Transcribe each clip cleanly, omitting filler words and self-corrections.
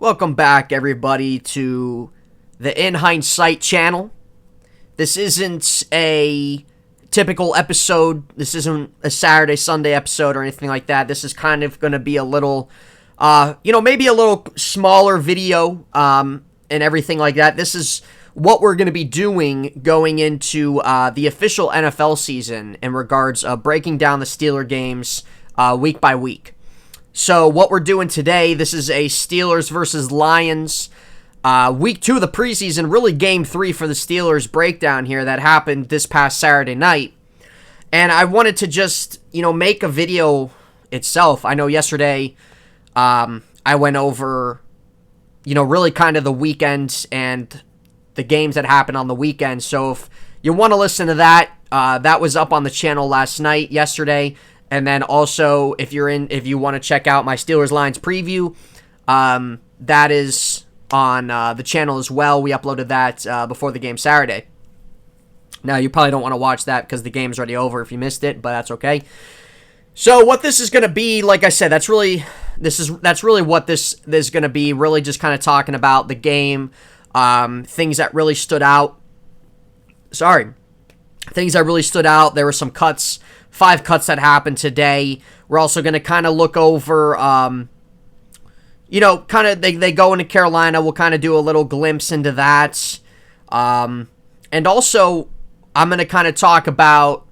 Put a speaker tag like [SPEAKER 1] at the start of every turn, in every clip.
[SPEAKER 1] Welcome back, everybody, to the In Hindsight channel. This isn't a typical episode. This isn't a Saturday, Sunday episode or anything like that. This is kind of going to be a little, maybe a little smaller video and everything like that. This is what we're going to be doing going into the official NFL season in regards of breaking down the Steeler games week by week. So what we're doing today, this is a Steelers versus Lions week 2 of the preseason, really game 3 for the Steelers breakdown here that happened this past Saturday night. And I wanted to just, make a video itself. I know yesterday I went over, really kind of the weekend and the games that happened on the weekend. So if you want to listen to that, that was up on the channel yesterday. And then also, if you want to check out my Steelers Lions preview, that is on the channel as well. We uploaded that before the game Saturday. Now, you probably don't want to watch that because the game's already over if you missed it, but that's okay. So what this is going to be, like I said, that's really what this is going to be. Really, just kind of talking about the game, things that really stood out. Things that really stood out. There were some cuts. 5 cuts that happened today. We're also going to kind of look over, they go into Carolina. We'll kind of do a little glimpse into that. And also, I'm going to kind of talk about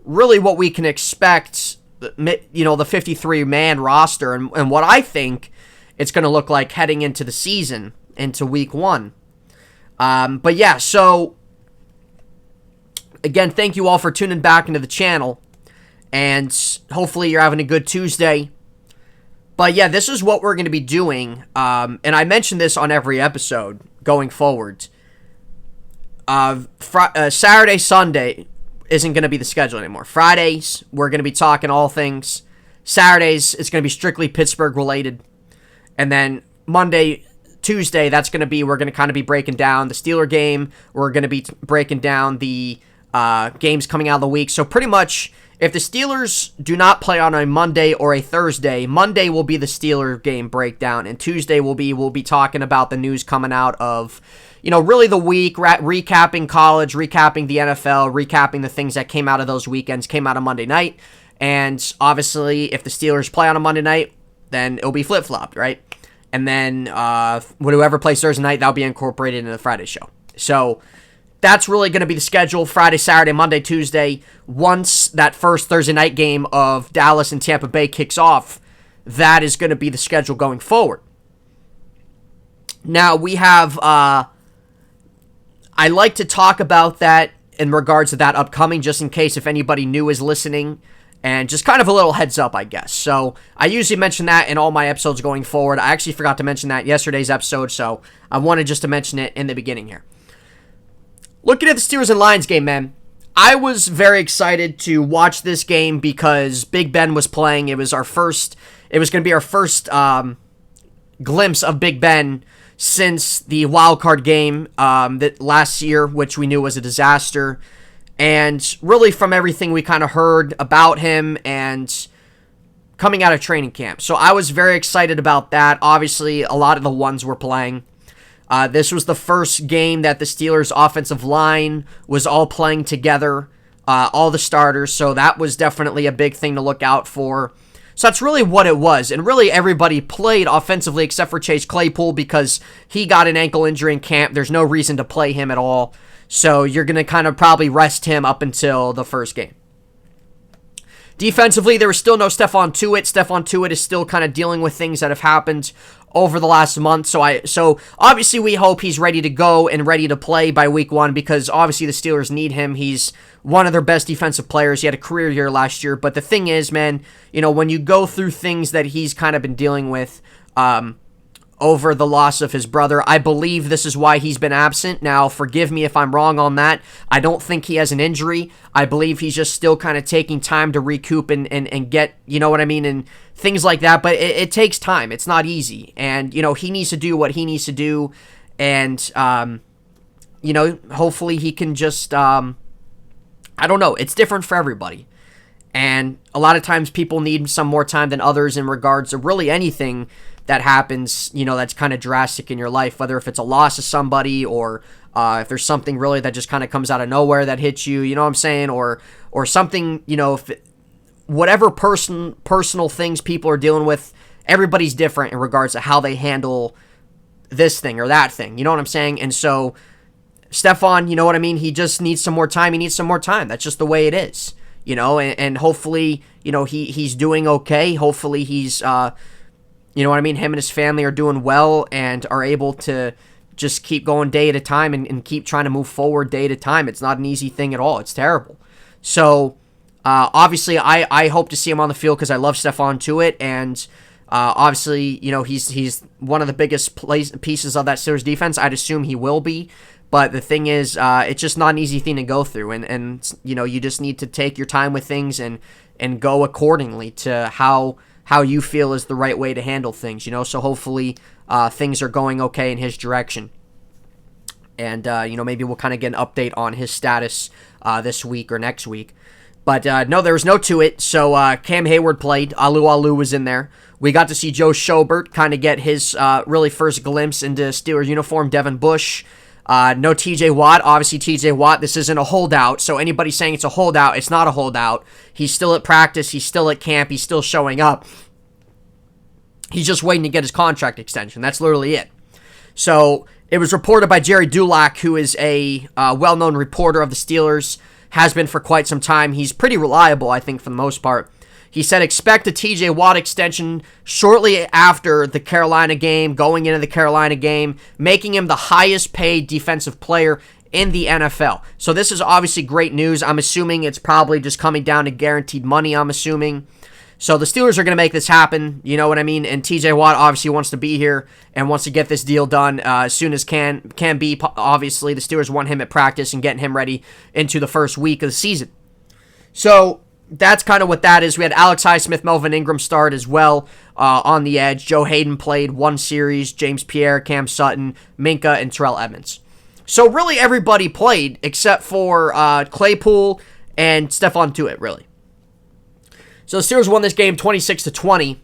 [SPEAKER 1] really what we can expect, the 53-man roster and what I think it's going to look like heading into the season, into week 1. But yeah, so again, thank you all for tuning back into the channel, and hopefully you're having a good Tuesday. But yeah, this is what we're going to be doing, and I mentioned this on every episode going forward. Saturday, Sunday isn't going to be the schedule anymore. Fridays, we're going to be talking all things. Saturdays, it's going to be strictly Pittsburgh related. And then Monday, Tuesday, we're going to kind of be breaking down the Steeler game. We're going to be breaking down the games coming out of the week. So pretty much, if the Steelers do not play on a Monday or a Thursday, Monday will be the Steeler game breakdown, and Tuesday we'll be talking about the news coming out of, really the week, recapping college, recapping the NFL, recapping the things that came out of those weekends, came out on Monday night. And obviously, if the Steelers play on a Monday night, then it'll be flip-flopped, right? And then whoever plays Thursday night, that'll be incorporated into the Friday show. So that's really going to be the schedule, Friday, Saturday, Monday, Tuesday. Once that first Thursday night game of Dallas and Tampa Bay kicks off, that is going to be the schedule going forward. Now, we have, I like to talk about that in regards to that upcoming, just in case if anybody new is listening, and just kind of a little heads up, I guess. So I usually mention that in all my episodes going forward. I actually forgot to mention that in yesterday's episode, so I wanted just to mention it in the beginning here. Looking at the Steelers and Lions game, man, I was very excited to watch this game because Big Ben was playing. It was going to be our first glimpse of Big Ben since the wild card game that last year, which we knew was a disaster. And really from everything we kind of heard about him and coming out of training camp. So I was very excited about that. Obviously, a lot of the ones were playing. This was the first game that the Steelers' offensive line was all playing together, all the starters, so that was definitely a big thing to look out for. So that's really what it was, and really everybody played offensively except for Chase Claypool because he got an ankle injury in camp. There's no reason to play him at all, so you're going to kind of probably rest him up until the first game. Defensively, there was still no Stephon Tuitt. Stephon Tuitt is still kind of dealing with things that have happened over the last month. So obviously we hope he's ready to go and ready to play by week 1 because obviously the Steelers need him. He's one of their best defensive players. He had a career year last year. But the thing is, man, when you go through things that he's kind of been dealing with, over the loss of his brother. I believe this is why he's been absent. Now, forgive me if I'm wrong on that. I don't think he has an injury. I believe he's just still kind of taking time to recoup and get, you know what I mean, and things like that. But it takes time. It's not easy. And, he needs to do what he needs to do. And, hopefully he can just, I don't know. It's different for everybody. And a lot of times people need some more time than others in regards to really anything that happens, that's kind of drastic in your life, whether if it's a loss of somebody or if there's something really that just kind of comes out of nowhere that hits you, you know what I'm saying? Or something, whatever personal things people are dealing with, everybody's different in regards to how they handle this thing or that thing. You know what I'm saying? And so Stephon, you know what I mean? He just needs some more time. He needs some more time. That's just the way it is, and hopefully, he's doing okay. Hopefully he's, you know what I mean? Him and his family are doing well and are able to just keep going day at a time and keep trying to move forward day at a time. It's not an easy thing at all. It's terrible. So, obviously, I hope to see him on the field because I love Stephon Tuitt, and obviously, he's one of the biggest pieces of that Steelers defense. I'd assume he will be, but the thing is, it's just not an easy thing to go through, and you just need to take your time with things and go accordingly to how you feel is the right way to handle things, so hopefully things are going okay in his direction. And, maybe we'll kind of get an update on his status this week or next week. But, no, there was no to it. So, Cam Hayward played. Alu was in there. We got to see Joe Schobert kind of get his really first glimpse into Steelers uniform. Devin Bush. No TJ Watt. Obviously, TJ Watt, this isn't a holdout. So, anybody saying it's a holdout, it's not a holdout. He's still at practice. He's still at camp. He's still showing up. He's just waiting to get his contract extension. That's literally it. So, it was reported by Jerry Dulac, who is a well-known reporter of the Steelers, has been for quite some time. He's pretty reliable, I think, for the most part. He said, expect a TJ Watt extension shortly after the Carolina game, going into the Carolina game, making him the highest paid defensive player in the NFL. So this is obviously great news. I'm assuming it's probably just coming down to guaranteed money, I'm assuming. So the Steelers are going to make this happen, you know what I mean? And TJ Watt obviously wants to be here and wants to get this deal done as soon as can be. Obviously, the Steelers want him at practice and getting him ready into the first week of the season. So that's kind of what that is. We had Alex Highsmith, Melvin Ingram start as well on the edge. Joe Hayden played one series. James Pierre, Cam Sutton, Minka, and Terrell Edmonds. So really everybody played except for Claypool and Stephon Tuitt, really. So the Steelers won this game 26-20.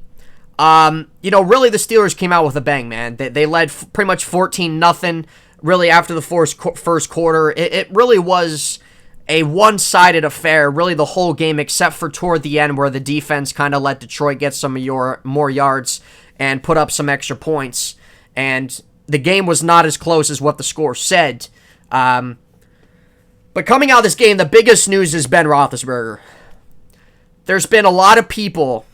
[SPEAKER 1] Really the Steelers came out with a bang, man. They led pretty much 14-0 really after the first quarter. It really was a one-sided affair, really the whole game, except for toward the end where the defense kind of let Detroit get some more yards and put up some extra points. And the game was not as close as what the score said. But coming out of this game, the biggest news is Ben Roethlisberger. There's been a lot of people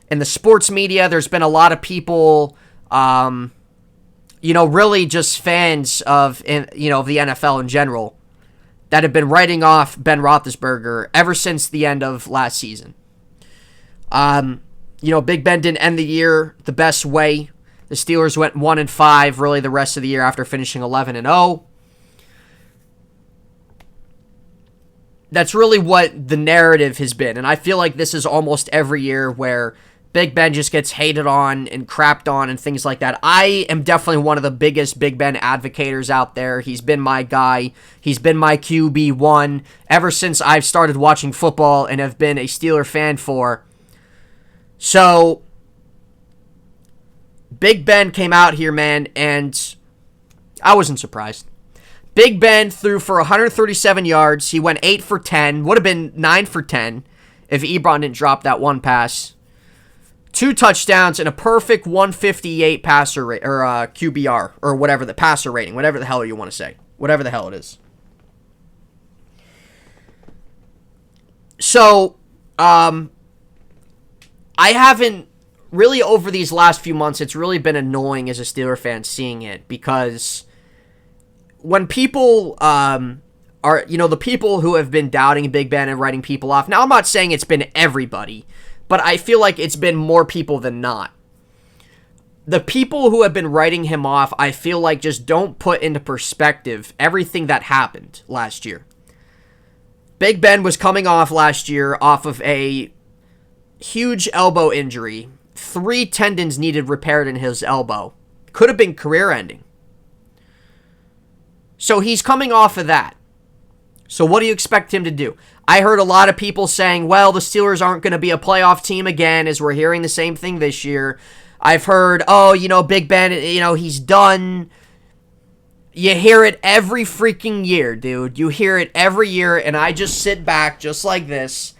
[SPEAKER 1] in the sports media, there's been a lot of people, really just fans of the NFL in general that have been writing off Ben Roethlisberger ever since the end of last season. Big Ben didn't end the year the best way. The Steelers went 1-5 really the rest of the year after finishing 11-0. That's really what the narrative has been. And I feel like this is almost every year where Big Ben just gets hated on and crapped on and things like that. I am definitely one of the biggest Big Ben advocators out there. He's been my guy. He's been my QB1 ever since I've started watching football and have been a Steeler fan for. So, Big Ben came out here, man, and I wasn't surprised. Big Ben threw for 137 yards. He went 8 for 10. Would have been 9 for 10 if Ebron didn't drop that one pass. 2 touchdowns and a perfect 158 passer rate, or QBR, or whatever the passer rating, whatever the hell you want to say. Whatever the hell it is. So, I haven't really over these last few months, it's really been annoying as a Steeler fan seeing it because when people the people who have been doubting Big Ben and writing people off. Now, I'm not saying it's been everybody, but I feel like it's been more people than not. The people who have been writing him off, I feel like just don't put into perspective everything that happened last year. Big Ben was coming off last year off of a huge elbow injury. 3 tendons needed repaired in his elbow. Could have been career-ending. So he's coming off of that. So what do you expect him to do? I heard a lot of people saying, well, the Steelers aren't going to be a playoff team again, as we're hearing the same thing this year. I've heard, Big Ben, he's done. You hear it every freaking year, dude. You hear it every year, and I just sit back just like this.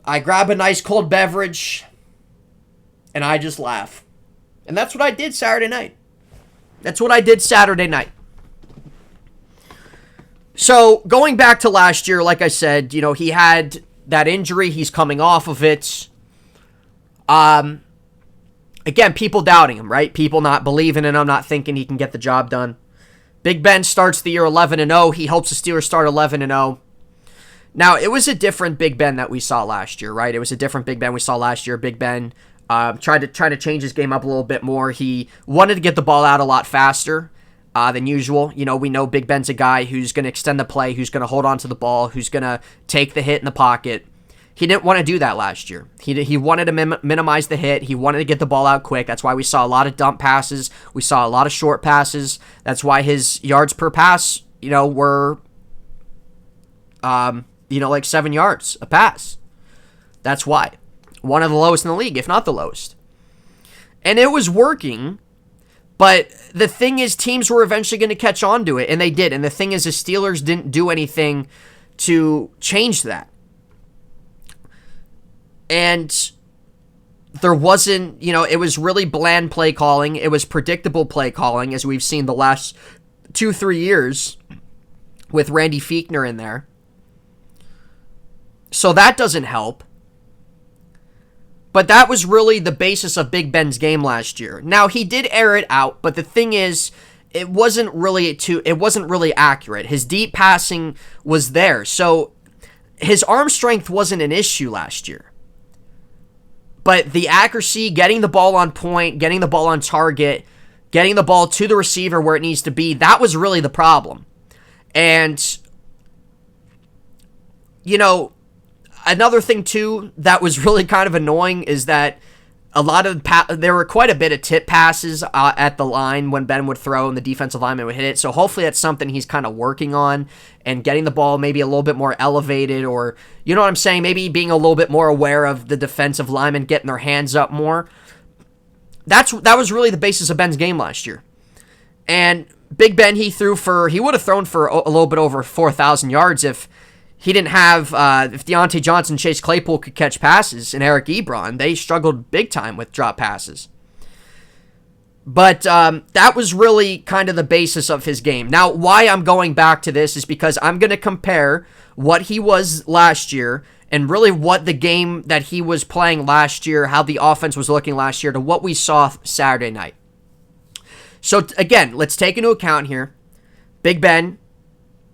[SPEAKER 1] I grab a nice cold beverage, and I just laugh. And that's what I did Saturday night. So, going back to last year, like I said, he had that injury. He's coming off of it. Again, people doubting him, right? People not believing in him, not thinking he can get the job done. Big Ben starts the year 11-0. He hopes the Steelers start 11-0. Now, it was a different Big Ben that we saw last year, right? It was a different Big Ben we saw last year. Big Ben tried to change his game up a little bit more. He wanted to get the ball out a lot faster than usual. We know Big Ben's a guy who's going to extend the play, who's going to hold on to the ball, who's going to take the hit in the pocket. He didn't want to do that last year. He wanted to minimize the hit. He wanted to get the ball out quick. That's why we saw a lot of dump passes. We saw a lot of short passes. That's why his yards per pass, were, like 7 yards a pass. That's why. One of the lowest in the league, if not the lowest. And it was working, but the thing is, teams were eventually going to catch on to it, and they did. And the thing is, the Steelers didn't do anything to change that. And there wasn't, it was really bland play calling. It was predictable play calling, as we've seen the last 2-3 years with Randy Fichtner in there. So that doesn't help. But that was really the basis of Big Ben's game last year. Now, he did air it out, but the thing is, it wasn't really accurate. His deep passing was there. So his arm strength wasn't an issue last year. But the accuracy, getting the ball on point, getting the ball on target, getting the ball to the receiver where it needs to be, that was really the problem. And, another thing, too, that was really kind of annoying is that there were quite a bit of tip passes at the line when Ben would throw and the defensive lineman would hit it. So hopefully that's something he's kind of working on and getting the ball maybe a little bit more elevated, or, you know what I'm saying, maybe being a little bit more aware of the defensive linemen getting their hands up more. That was really the basis of Ben's game last year. And Big Ben, he would have thrown for a little bit over 4,000 yards if he didn't have, if Deontay Johnson, Chase Claypool could catch passes, and Eric Ebron. They struggled big time with drop passes. But that was really kind of the basis of his game. Now, why I'm going back to this is because I'm going to compare what he was last year and really what the game that he was playing last year, how the offense was looking last year, to what we saw Saturday night. So, again, let's take into account here, Big Ben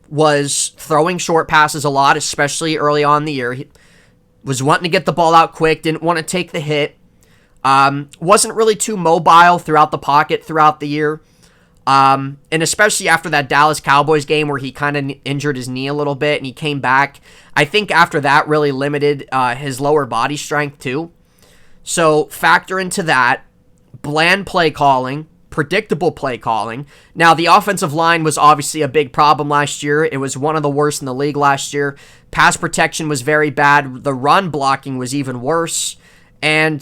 [SPEAKER 1] was throwing short passes a lot, especially early on in the year. He was wanting to get the ball out quick, didn't want to take the hit. Wasn't really too mobile throughout the pocket throughout the year. And especially after that Dallas Cowboys game where he kind of injured his knee a little bit and he came back. I think after that really limited his lower body strength too. So factor into that. Bland play calling. Predictable play calling. Now, the offensive line was obviously a big problem last year. It was one of the worst in the league last year. Pass protection was very bad. The run blocking was even worse. And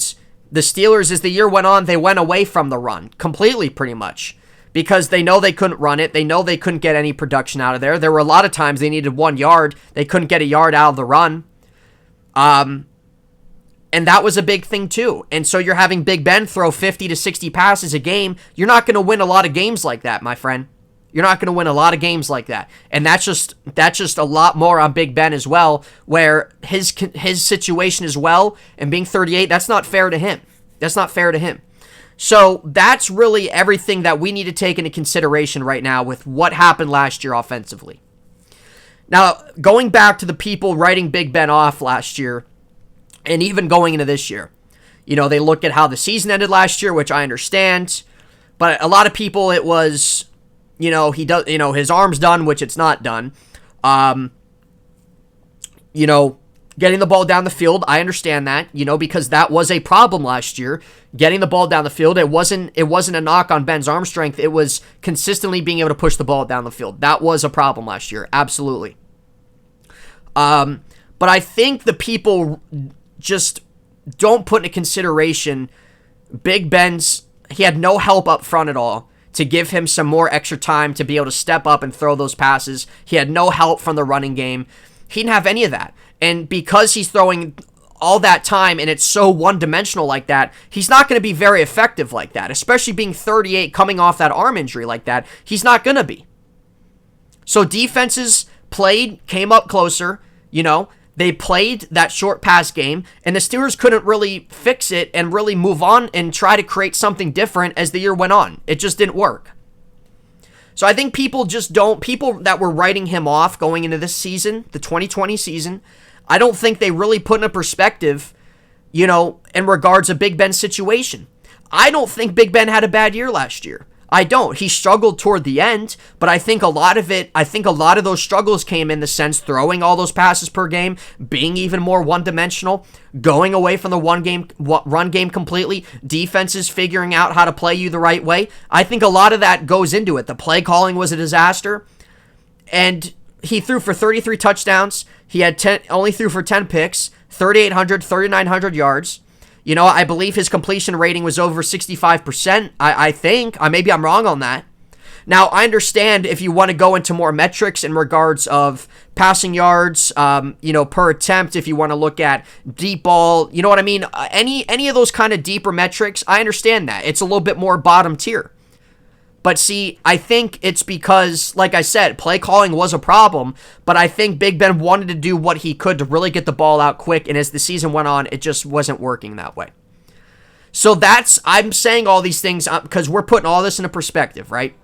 [SPEAKER 1] the Steelers, as the year went on, they went away from the run completely, pretty much, because they know they couldn't run it. They know they couldn't get any production out of there. There were a lot of times they needed 1 yard. They couldn't get a yard out of the run. And that was a big thing too. And so you're having Big Ben throw 50 to 60 passes a game. You're not going to win a lot of games like that, my friend. You're not going to win a lot of games like that. And that's just a lot more on Big Ben as well, where his situation as well, and being 38, that's not fair to him. That's not fair to him. So that's really everything that we need to take into consideration right now with what happened last year offensively. Now, going back to the people writing Big Ben off last year, and even going into this year, they look at how the season ended last year, which I understand, but a lot of people, it was, he does, his arm's done, which it's not done. Getting the ball down the field, I understand that, because that was a problem last year. Getting the ball down the field, it wasn't a knock on Ben's arm strength. It was consistently being able to push the ball down the field. That was a problem last year, absolutely. But I think the people just don't put into consideration he had no help up front at all to give him some more extra time to be able to step up and throw those passes. He had no help from the running game. He didn't have any of that. And because he's throwing all that time and it's so one-dimensional like that, he's not going to be very effective like that, especially being 38 coming off that arm injury like that. He's not going to be. So defenses came up closer, they played that short pass game, and the Steelers couldn't really fix it and really move on and try to create something different as the year went on. It just didn't work. So I think people that were writing him off going into this season, the 2020 season, I don't think they really put in a perspective, in regards to Big Ben's situation. I don't think Big Ben had a bad year last year. I don't. He struggled toward the end, but I think a lot of those struggles came in the sense throwing all those passes per game, being even more one-dimensional, going away from the run game completely, defenses figuring out how to play you the right way. I think a lot of that goes into it. The play calling was a disaster, and he threw for 33 touchdowns. He only threw for 10 picks, 3,900 yards. I believe his completion rating was over 65%. I think. Maybe I'm wrong on that. Now, I understand if you want to go into more metrics in regards of passing yards, per attempt, if you want to look at deep ball, you know what I mean? Any of those kind of deeper metrics, I understand that. It's a little bit more bottom tier. But see, I think it's because, like I said, play calling was a problem, but I think Big Ben wanted to do what he could to really get the ball out quick, and as the season went on, it just wasn't working that way. So I'm saying all these things because we're putting all this into perspective, right?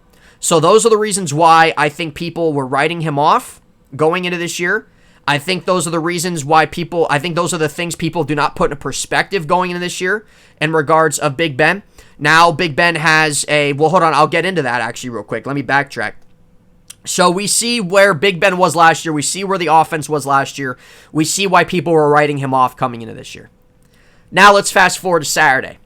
[SPEAKER 1] So those are the reasons why I think people were writing him off going into this year. I think those are the reasons why those are the things people do not put into perspective going into this year in regards of Big Ben. Now, Big Ben has hold on, I'll get into that actually real quick. Let me backtrack. So we see where Big Ben was last year. We see where the offense was last year. We see why people were writing him off coming into this year. Now let's fast forward to Saturday.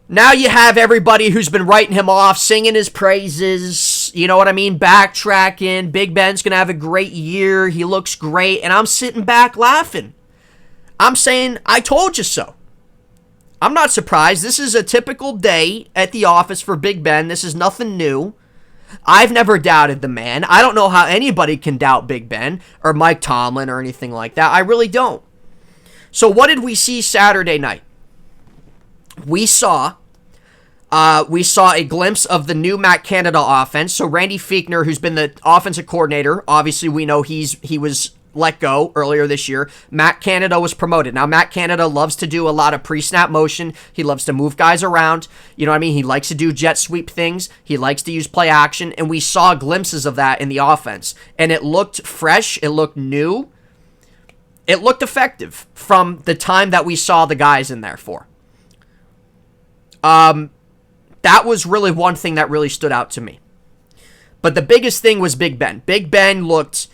[SPEAKER 1] Now you have everybody who's been writing him off, singing his praises, you know what I mean, backtracking. Big Ben's going to have a great year. He looks great. And I'm sitting back laughing. I'm saying, I told you so. I'm not surprised. This is a typical day at the office for Big Ben. This is nothing new. I've never doubted the man. I don't know how anybody can doubt Big Ben or Mike Tomlin or anything like that. I really don't. So what did we see Saturday night? We saw a glimpse of the new Matt Canada offense. So Randy Fichtner, who's been the offensive coordinator, obviously we know he was let go earlier this year. Matt Canada was promoted. Now, Matt Canada loves to do a lot of pre-snap motion. He loves to move guys around. You know what I mean? He likes to do jet sweep things. He likes to use play action, and we saw glimpses of that in the offense. And it looked fresh. It looked new. It looked effective from the time that we saw the guys in there for. That was really one thing that really stood out to me. But the biggest thing was Big Ben. Big Ben looked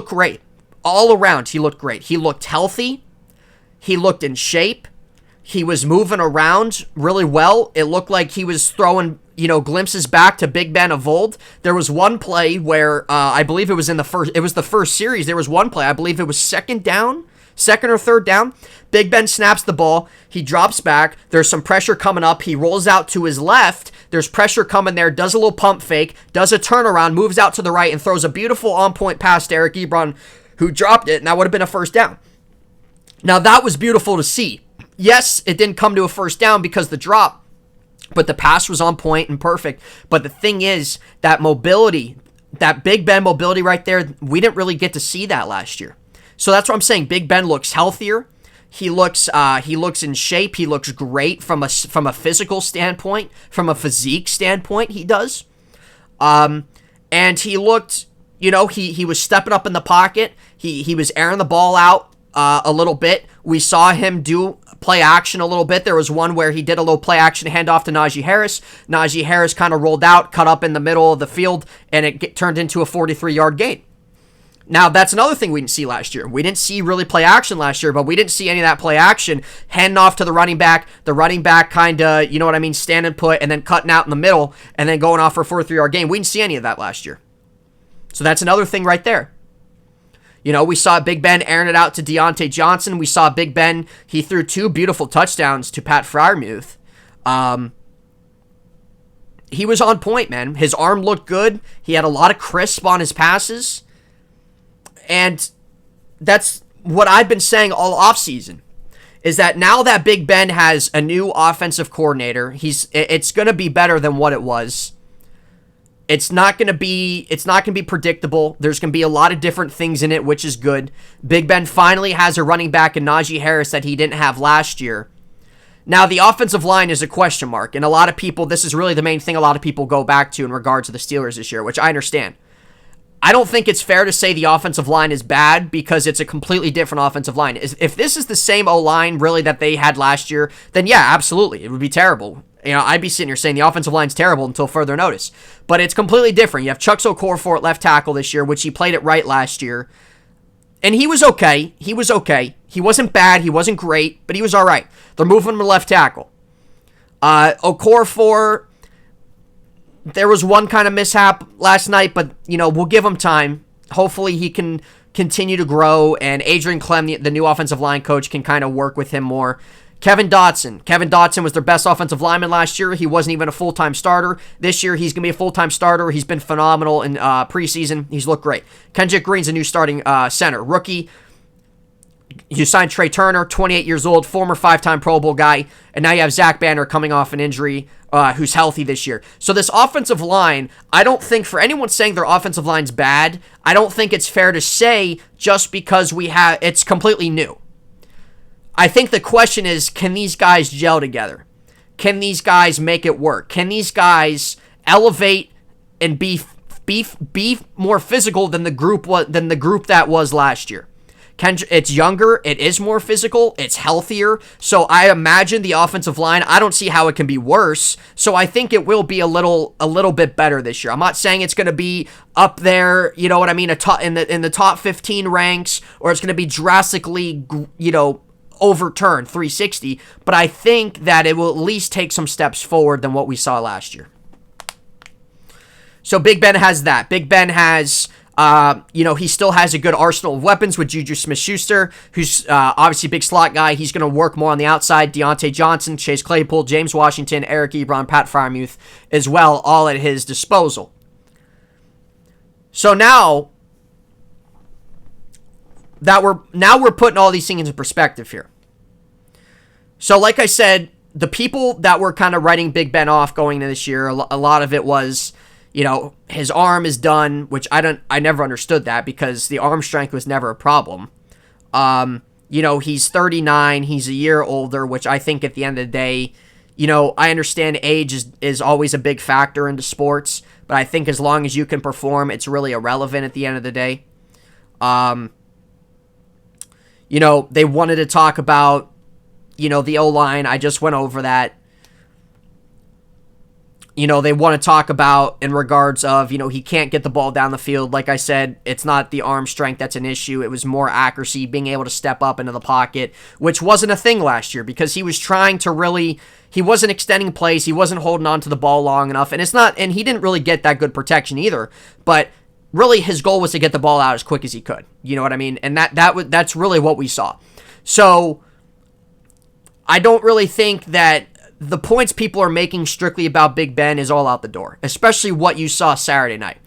[SPEAKER 1] great. All around, he looked great. He looked healthy. He looked in shape. He was moving around really well. It looked like he was throwing, glimpses back to Big Ben of old. There was one play where I believe it was the first series. There was one play, I believe it was second or third down. Big Ben snaps the ball. He drops back. There's some pressure coming up. He rolls out to his left. There's pressure coming there. Does a little pump fake. Does a turnaround. Moves out to the right and throws a beautiful on-point pass to Eric Ebron, who dropped it, and that would have been a first down. Now, that was beautiful to see. Yes, it didn't come to a first down because the drop, but the pass was on point and perfect. But the thing is, that mobility, that Big Ben mobility right there, we didn't really get to see that last year. So that's what I'm saying. Big Ben looks healthier. He looks in shape. He looks great from a physical standpoint, from a physique standpoint. He does, and he looked. He was stepping up in the pocket. He was airing the ball out a little bit. We saw him do play action a little bit. There was one where he did a little play action handoff to Naji Harris. Naji Harris kind of rolled out, cut up in the middle of the field, and it turned into a 43-yard gain. Now, that's another thing we didn't see last year. We didn't see really play action last year, but we didn't see any of that play action handing off to the running back kind of, standing put and then cutting out in the middle and then going off for a 43-yard gain. We didn't see any of that last year. So that's another thing right there. We saw Big Ben airing it out to Deontay Johnson. We saw Big Ben, he threw 2 beautiful touchdowns to Pat Freiermuth. He was on point, man. His arm looked good. He had a lot of crisp on his passes. And that's what I've been saying all offseason, is that now that Big Ben has a new offensive coordinator, it's going to be better than what it was. It's not going to be predictable. There's going to be a lot of different things in it, which is good. Big Ben finally has a running back in Naji Harris that he didn't have last year. Now, the offensive line is a question mark, and a lot of people, this is really the main thing a lot of people go back to in regards to the Steelers this year, which I understand. I don't think it's fair to say the offensive line is bad because it's a completely different offensive line. If this is the same O-line, really, that they had last year, then yeah, absolutely. It would be terrible. I'd be sitting here saying the offensive line's terrible until further notice. But it's completely different. You have Chuck Okorafor at left tackle this year, which he played it right last year. And he was okay. He wasn't bad. He wasn't great, but he was all right. They're moving him to left tackle. Okorafor, there was one kind of mishap last night, but, we'll give him time. Hopefully he can continue to grow, and Adrian Clem, the new offensive line coach, can kind of work with him more. Kevin Dodson was their best offensive lineman last year. He wasn't even a full-time starter. This year, he's going to be a full-time starter. He's been phenomenal in preseason. He's looked great. Kendrick Green's a new starting center. Rookie. You signed Trey Turner, 28 years old, former 5-time Pro Bowl guy. And now you have Zach Banner coming off an injury, who's healthy this year. So this offensive line, I don't think, for anyone saying their offensive line's bad, I don't think it's fair to say just because it's completely new. I think the question is, can these guys gel together? Can these guys make it work? Can these guys elevate and be more physical than the group that was last year? It's younger, it is more physical, it's healthier. So I imagine the offensive line, I don't see how it can be worse. So I think it will be a little bit better this year. I'm not saying it's going to be up there, you know what I mean, in the top 15 ranks, or it's going to be drastically, overturn 360, but I think that it will at least take some steps forward than what we saw last year. So Big Ben has that. Big Ben has, he still has a good arsenal of weapons with Juju Smith-Schuster, who's obviously a big slot guy. He's going to work more on the outside. Deontay Johnson, Chase Claypool, James Washington, Eric Ebron, Pat Freiermuth as well, all at his disposal. So now we're putting all these things into perspective here. So like I said, the people that were kind of writing Big Ben off going into this year, a lot of it was, his arm is done, which I never understood that because the arm strength was never a problem. He's 39, he's a year older, which I think at the end of the day, I understand age is always a big factor into sports, but I think as long as you can perform, it's really irrelevant at the end of the day. They wanted to talk about, the O-line. I just went over that. They want to talk about in regards of, he can't get the ball down the field. Like I said, it's not the arm strength that's an issue. It was more accuracy, being able to step up into the pocket, which wasn't a thing last year because he was trying to he wasn't extending plays. He wasn't holding on to the ball long enough. And he didn't really get that good protection either. But really his goal was to get the ball out as quick as he could. You know what I mean? And that's really what we saw. So I don't really think that the points people are making strictly about Big Ben is all out the door, especially what you saw Saturday night.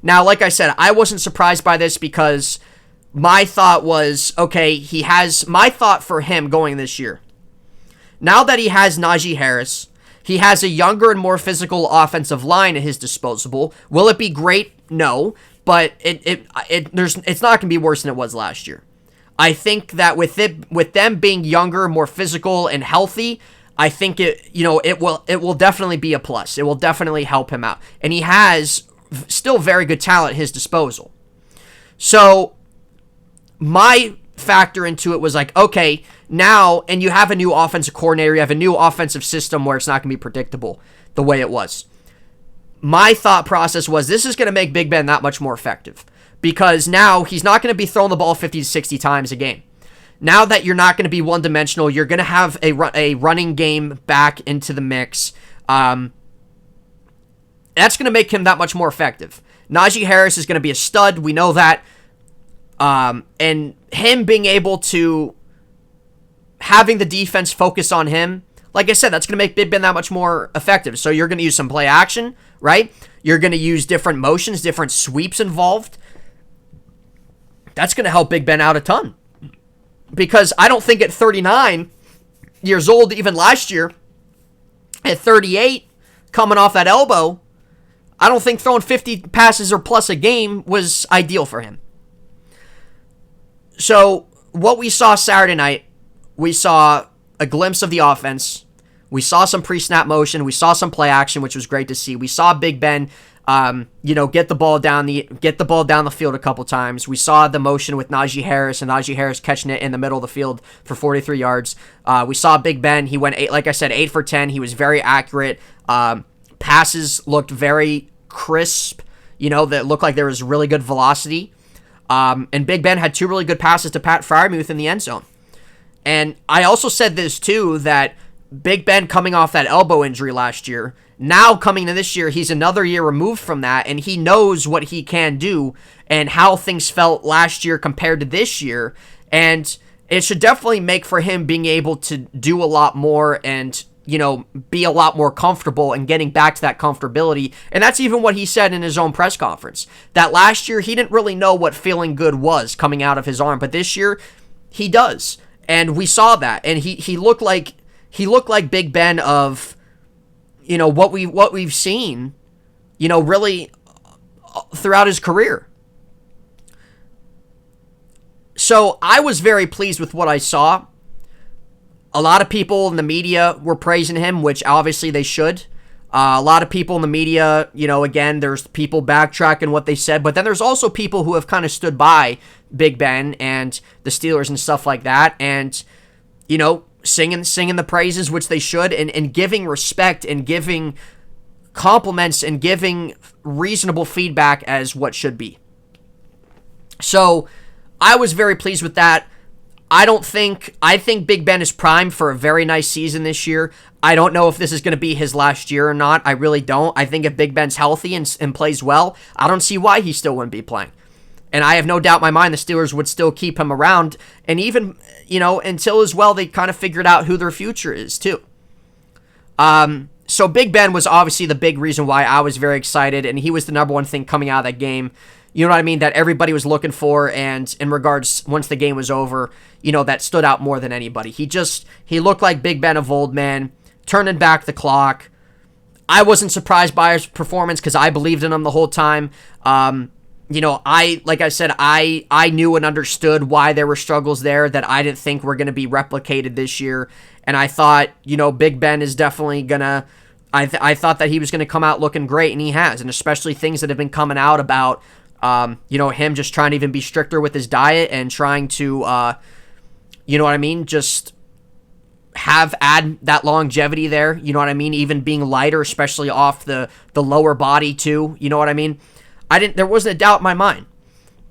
[SPEAKER 1] Now, like I said, I wasn't surprised by this because my thought was, okay, my thought for him going this year, now that he has Naji Harris, he has a younger and more physical offensive line at his disposal. Will it be great? No, but it's not going to be worse than it was last year. I think that with them being younger, more physical, and healthy, I think it will definitely be a plus. It will definitely help him out. And he has still very good talent at his disposal. So my factor into it was like, okay, now, and you have a new offensive coordinator, you have a new offensive system where it's not going to be predictable the way it was. My thought process was this is going to make Big Ben that much more effective because now he's not going to be throwing the ball 50 to 60 times a game. Now that you're not going to be one-dimensional, you're going to have a running game back into the mix. That's going to make him that much more effective. Naji Harris is going to be a stud. We know that. And him being able to having the defense focus on him, like I said, that's going to make Big Ben that much more effective. So you're going to use some play action, right? You're going to use different motions, different sweeps involved. That's going to help Big Ben out a ton. Because I don't think at 39 years old, even last year, at 38, coming off that elbow, I don't think throwing 50 passes or plus a game was ideal for him. So what we saw Saturday night, we saw a glimpse of the offense. We saw some pre-snap motion. We saw some play action, which was great to see. We saw Big Ben, get the ball down the field a couple times. We saw the motion with Naji Harris, and Naji Harris catching it in the middle of the field for 43 yards. We saw Big Ben. He went 8 for 10. He was very accurate. Passes looked very crisp. That looked like there was really good velocity. And Big Ben had 2 really good passes to Pat Freiermuth in the end zone. And I also said this too, that Big Ben coming off that elbow injury last year, now coming to this year, he's another year removed from that, and he knows what he can do and how things felt last year compared to this year. And it should definitely make for him being able to do a lot more and, be a lot more comfortable and getting back to that comfortability. And that's even what he said in his own press conference, that last year he didn't really know what feeling good was coming out of his arm, but this year he does. And we saw that, and he looked like Big Ben of, what we've seen, really throughout his career. So I was very pleased with what I saw. A lot of people in the media were praising him, which obviously they should. A lot of people in the media, again, there's people backtracking what they said, but then there's also people who have kind of stood by Big Ben and the Steelers and stuff like that, and, singing the praises, which they should, and giving respect and giving compliments and giving reasonable feedback as what should be. So I was very pleased with that. I think Big Ben is primed for a very nice season this year. I don't know if this is going to be his last year or not. I really don't. I think if Big Ben's healthy and plays well, I don't see why he still wouldn't be playing. And I have no doubt in my mind the Steelers would still keep him around. And even, until as well they kind of figured out who their future is too. So Big Ben was obviously the big reason why I was very excited. And he was the number one thing coming out of that game. You know what I mean? That everybody was looking for. And in regards, once the game was over, that stood out more than anybody. He looked like Big Ben of old, man. Turning back the clock. I wasn't surprised by his performance because I believed in him the whole time. Like I said, I knew and understood why there were struggles there that I didn't think were going to be replicated this year. And I thought, Big Ben is definitely going to, I thought that he was going to come out looking great, and he has. And especially things that have been coming out about, him just trying to even be stricter with his diet and trying to, just add that longevity there. Even being lighter, especially off the lower body too. You know what I mean? There wasn't a doubt in my mind.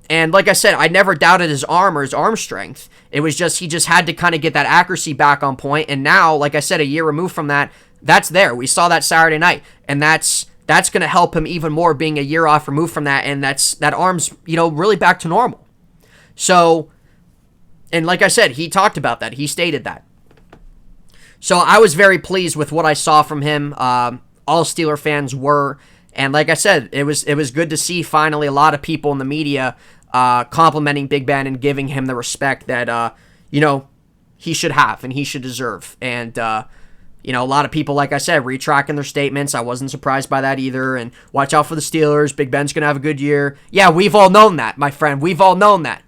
[SPEAKER 1] And like I said, I never doubted his arm or his arm strength. It was just, he just had to kind of get that accuracy back on point. And now, like I said, a year removed from that, that's there. We saw that Saturday night. And that's going to help him even more being a year off removed from that. And that arm's, really back to normal. So, and like I said, he talked about that. He stated that. So I was very pleased with what I saw from him. All Steeler fans were. And like I said, it was good to see finally a lot of people in the media complimenting Big Ben and giving him the respect that, he should have and he should deserve. And, a lot of people, like I said, retracting their statements. I wasn't surprised by that either. And watch out for the Steelers. Big Ben's going to have a good year. Yeah, we've all known that, my friend. We've all known that.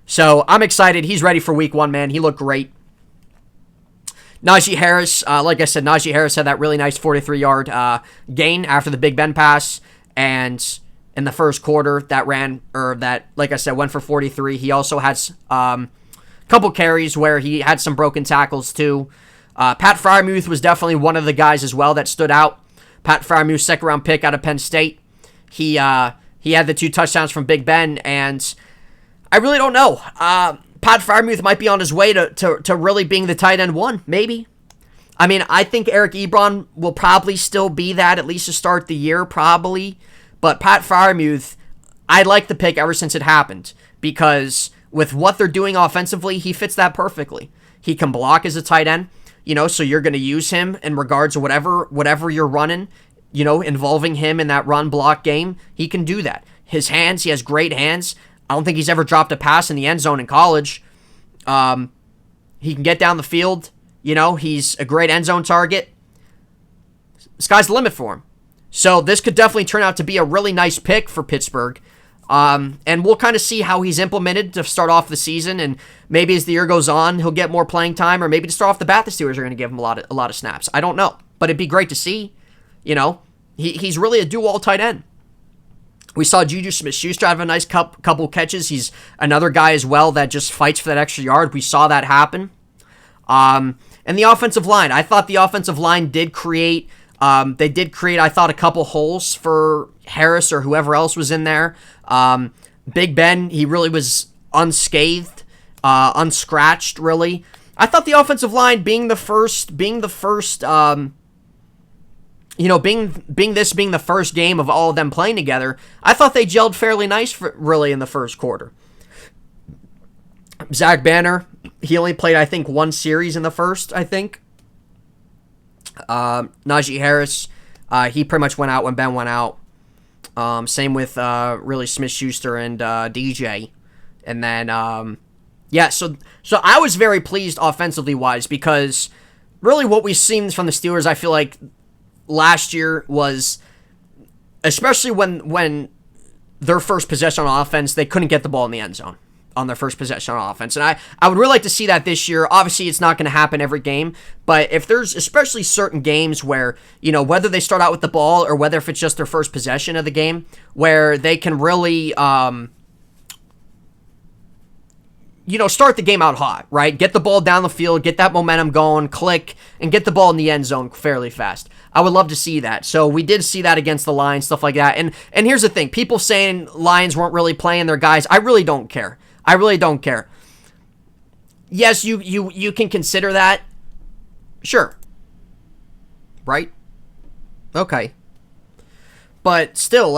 [SPEAKER 1] So I'm excited. He's ready for week 1, man. He looked great. Naji Harris, like I said, Naji Harris had that really nice 43-yard gain after the Big Ben pass, and in the first quarter like I said, went for 43. He also had a couple carries where he had some broken tackles too. Pat Freiermuth was definitely one of the guys as well that stood out. Pat Freiermuth, second-round pick out of Penn State. He had the 2 touchdowns from Big Ben, and I really don't know. Pat Freiermuth might be on his way to really being the tight end 1, maybe. I mean, I think Eric Ebron will probably still be that, at least to start the year, probably. But Pat Freiermuth, I like the pick ever since it happened, because with what they're doing offensively, he fits that perfectly. He can block as a tight end, so you're going to use him in regards to whatever you're running, involving him in that run block game. He can do that. His hands, he has great hands. I don't think he's ever dropped a pass in the end zone in college. He can get down the field. He's a great end zone target. Sky's the limit for him. So this could definitely turn out to be a really nice pick for Pittsburgh. And we'll kind of see how he's implemented to start off the season, and maybe as the year goes on, he'll get more playing time, or maybe to start off the bat, the Steelers are going to give him a lot of snaps. I don't know, but it'd be great to see. He's really a do-all tight end. We saw Juju Smith-Schuster have a nice couple catches. He's another guy as well that just fights for that extra yard. We saw that happen. And the offensive line, I thought the offensive line did create. They did create, I thought, a couple holes for Harris or whoever else was in there. Big Ben, he really was unscathed, unscratched, really. I thought the offensive line being the first, being the first game of all of them playing together, I thought they gelled fairly nice really in the first quarter. Zach Banner, he only played, I think, one series in the first, I think. Naji Harris, he pretty much went out when Ben went out. Same with really Smith-Schuster and DJ. And then, so I was very pleased offensively wise, because really what we've seen from the Steelers, I feel like last year was, especially when their first possession on offense, they couldn't get the ball in the end zone on their first possession on offense. And I would really like to see that this year. Obviously, it's not going to happen every game, but if there's especially certain games where, whether they start out with the ball or whether if it's just their first possession of the game, where they can really, start the game out hot, right? Get the ball down the field, get that momentum going, click, and get the ball in the end zone fairly fast. I would love to see that. So we did see that against the Lions, stuff like that. And here's the thing. People saying Lions weren't really playing their guys. I really don't care. I really don't care. Yes, you can consider that. Sure. Right? Okay. But still,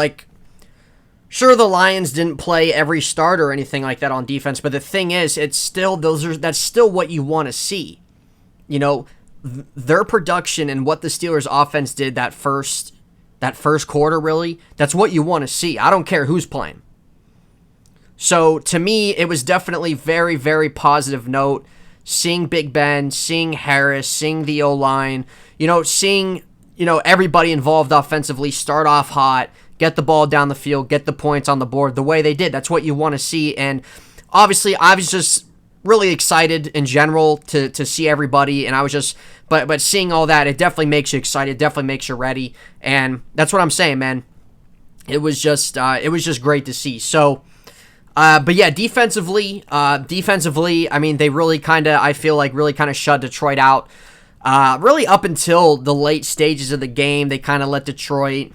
[SPEAKER 1] sure, the Lions didn't play every starter or anything like that on defense, but the thing is, that's still what you want to see. Their production and what the Steelers offense did that first quarter, really, that's what you want to see. I don't care who's playing. So to me, it was definitely very, very positive note seeing Big Ben, seeing Harris, seeing the O-line, seeing, everybody involved offensively start off hot, get the ball down the field, get the points on the board the way they did. That's what you want to see. And obviously, I was just really excited in general to see everybody, and I was just, but seeing all that, it definitely makes you excited, definitely makes you ready, and that's what I'm saying, man. It was just great to see. So, but yeah, defensively, I mean, they really I feel like really shut Detroit out. Really up until the late stages of the game, they kind of let Detroit,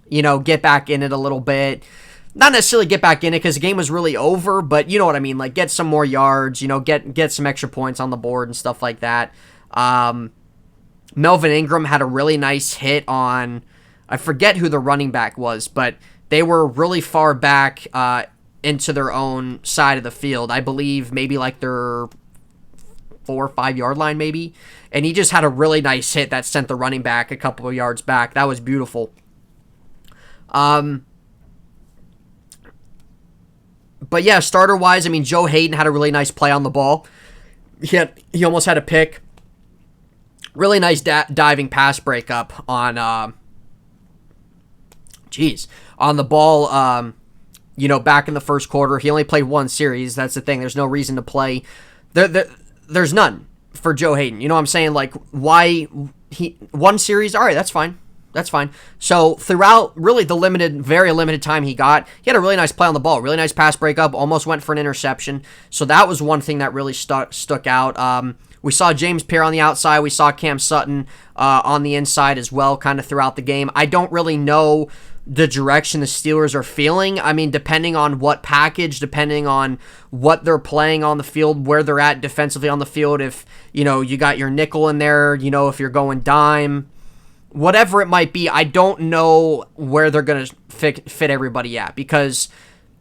[SPEAKER 1] get back in it a little bit. Not necessarily get back in it because the game was really over, but you know what I mean, get some more yards, get some extra points on the board and stuff like that. Melvin Ingram had a really nice hit on, I forget who the running back was, but they were really far back into their own side of the field. I believe maybe their 4 or 5 yard line maybe, and he just had a really nice hit that sent the running back a couple of yards back. That was beautiful. But yeah, starter-wise, I mean, Joe Hayden had a really nice play on the ball. He almost had a pick. Really nice diving pass breakup on, on the ball, back in the first quarter. He only played one series. That's the thing. There's no reason to play. There's none for Joe Hayden. You know what I'm saying? Why one series? All right, that's fine. That's fine. So throughout really the very limited time he got, he had a really nice play on the ball, really nice pass breakup, almost went for an interception. So that was one thing that really stuck out. We saw James Pierre on the outside. We saw Cam Sutton on the inside as well, kind of throughout the game. I don't really know the direction the Steelers are feeling. I mean, depending on what package, depending on what they're playing on the field, where they're at defensively on the field, if, you got your nickel in there, if you're going dime, whatever it might be, I don't know where they're going to fit everybody at, because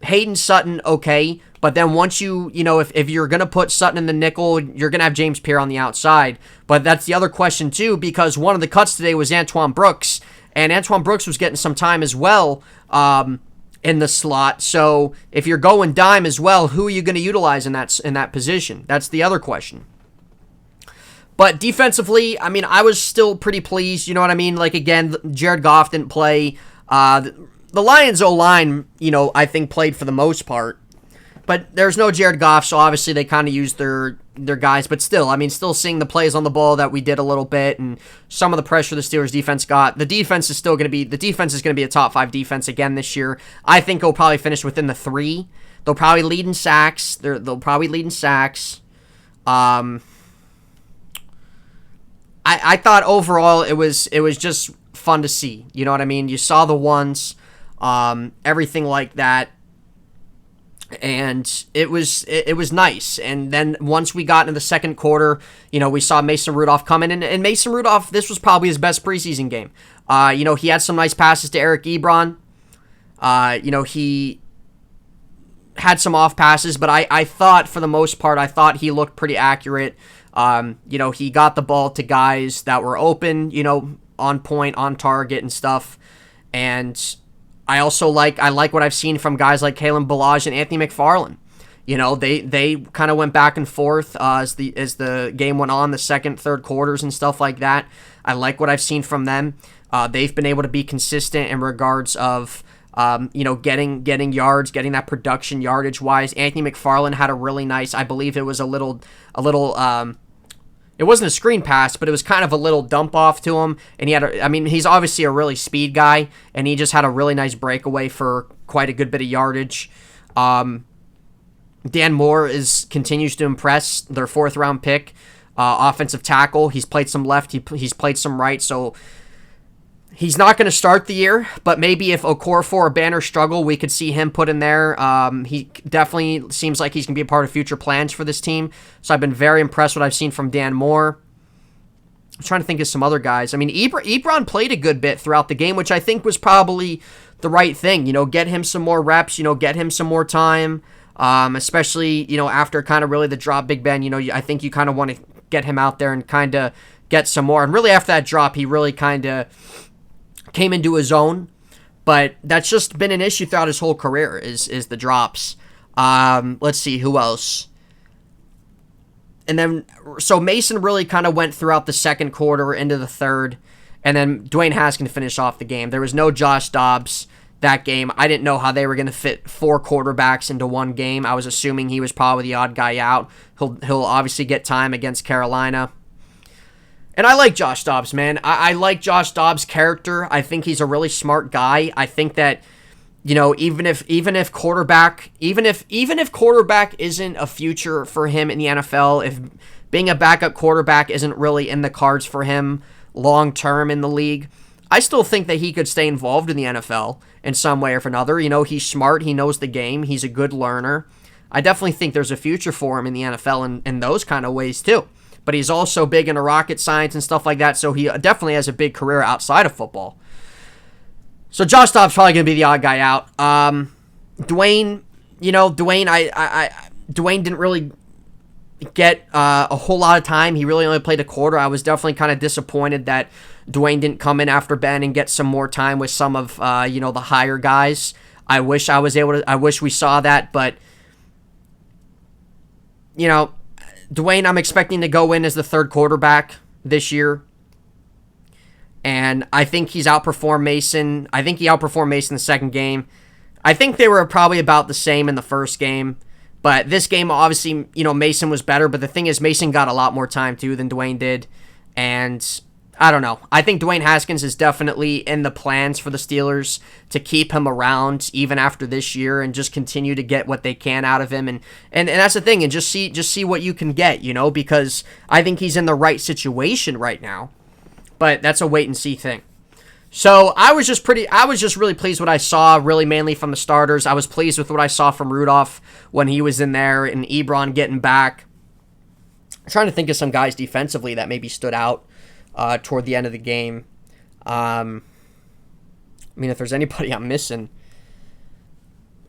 [SPEAKER 1] Hayden Sutton, okay, but then once if you're going to put Sutton in the nickel, you're going to have James Pierre on the outside. But that's the other question, too, because one of the cuts today was Antoine Brooks, and Antoine Brooks was getting some time as well in the slot. So if you're going dime as well, who are you going to utilize in that position? That's the other question. But defensively, I mean, I was still pretty pleased. You know what I mean? Like, again, Jared Goff didn't play. The Lions' O-line, I think played for the most part. But there's no Jared Goff, so obviously they kind of used their guys. But still, I mean, still seeing the plays on the ball that we did a little bit, and some of the pressure the Steelers defense got. The defense is going to be a top 5 defense again this year. I think it'll probably finish within the 3. They'll probably lead in sacks. They'll probably lead in sacks. I thought overall it was just fun to see. You know what I mean? You saw the ones. Everything like that, and it was nice. And then once we got into the second quarter, we saw Mason Rudolph come in, and Mason Rudolph, this was probably his best preseason game. He had some nice passes to Eric Ebron. He had some off passes, but I thought for the most part, he looked pretty accurate. He got the ball to guys that were open, on point, on target and stuff, and I also like what I've seen from guys like Kalen Ballage and Anthony McFarland. They kind of went back and forth as the game went on, the second, third quarters and stuff like that. I like what I've seen from them. They've been able to be consistent in regards of getting yards, getting that production yardage wise. Anthony McFarland had a really nice, I believe it was a little. It wasn't a screen pass, but it was kind of a little dump off to him. And he's obviously a really speed guy, and he just had a really nice breakaway for quite a good bit of yardage. Dan Moore continues to impress, their 4th round pick, offensive tackle. He's played some left, he's played some right, so he's not going to start the year, but maybe if Okorafor or Banner struggle, we could see him put in there. He definitely seems like he's going to be a part of future plans for this team. So I've been very impressed with what I've seen from Dan Moore. I'm trying to think of some other guys. I mean, Ebron played a good bit throughout the game, which I think was probably the right thing. Get him some more reps, get him some more time, especially, after kind of really the drop Big Ben. I think you kind of want to get him out there and kind of get some more. And really after that drop, he really kind of came into his own, but that's just been an issue throughout his whole career is the drops. Let's see who else. And then so Mason really kind of went throughout the second quarter into the third, and then Dwayne Haskins finished off the game. There was no Josh Dobbs that game. I didn't know how they were going to fit 4 quarterbacks into one game. I was assuming he was probably the odd guy out. He'll obviously get time against Carolina. And I like Josh Dobbs, man. I like Josh Dobbs' character. I think he's a really smart guy. I think that, even if quarterback isn't a future for him in the NFL, if being a backup quarterback isn't really in the cards for him long term in the league, I still think that he could stay involved in the NFL in some way or another. He's smart. He knows the game. He's a good learner. I definitely think there's a future for him in the NFL in those kind of ways too. But he's also big into rocket science and stuff like that, so he definitely has a big career outside of football. So Josh Dobbs probably going to be the odd guy out. Dwayne didn't really get a whole lot of time. He really only played a quarter. I was definitely kind of disappointed that Dwayne didn't come in after Ben and get some more time with some of the higher guys. I wish we saw that, but Dwayne, I'm expecting to go in as the 3rd quarterback this year. And I think he's outperformed Mason. I think he outperformed Mason the second game. I think they were probably about the same in the first game. But this game, obviously, Mason was better. But the thing is, Mason got a lot more time, too, than Dwayne did. And I don't know. I think Dwayne Haskins is definitely in the plans for the Steelers to keep him around even after this year and just continue to get what they can out of him. And that's the thing. And just see what you can get, because I think he's in the right situation right now. But that's a wait and see thing. So I was just really pleased with what I saw, really mainly from the starters. I was pleased with what I saw from Rudolph when he was in there and Ebron getting back. I'm trying to think of some guys defensively that maybe stood out toward the end of the game. If there's anybody I'm missing.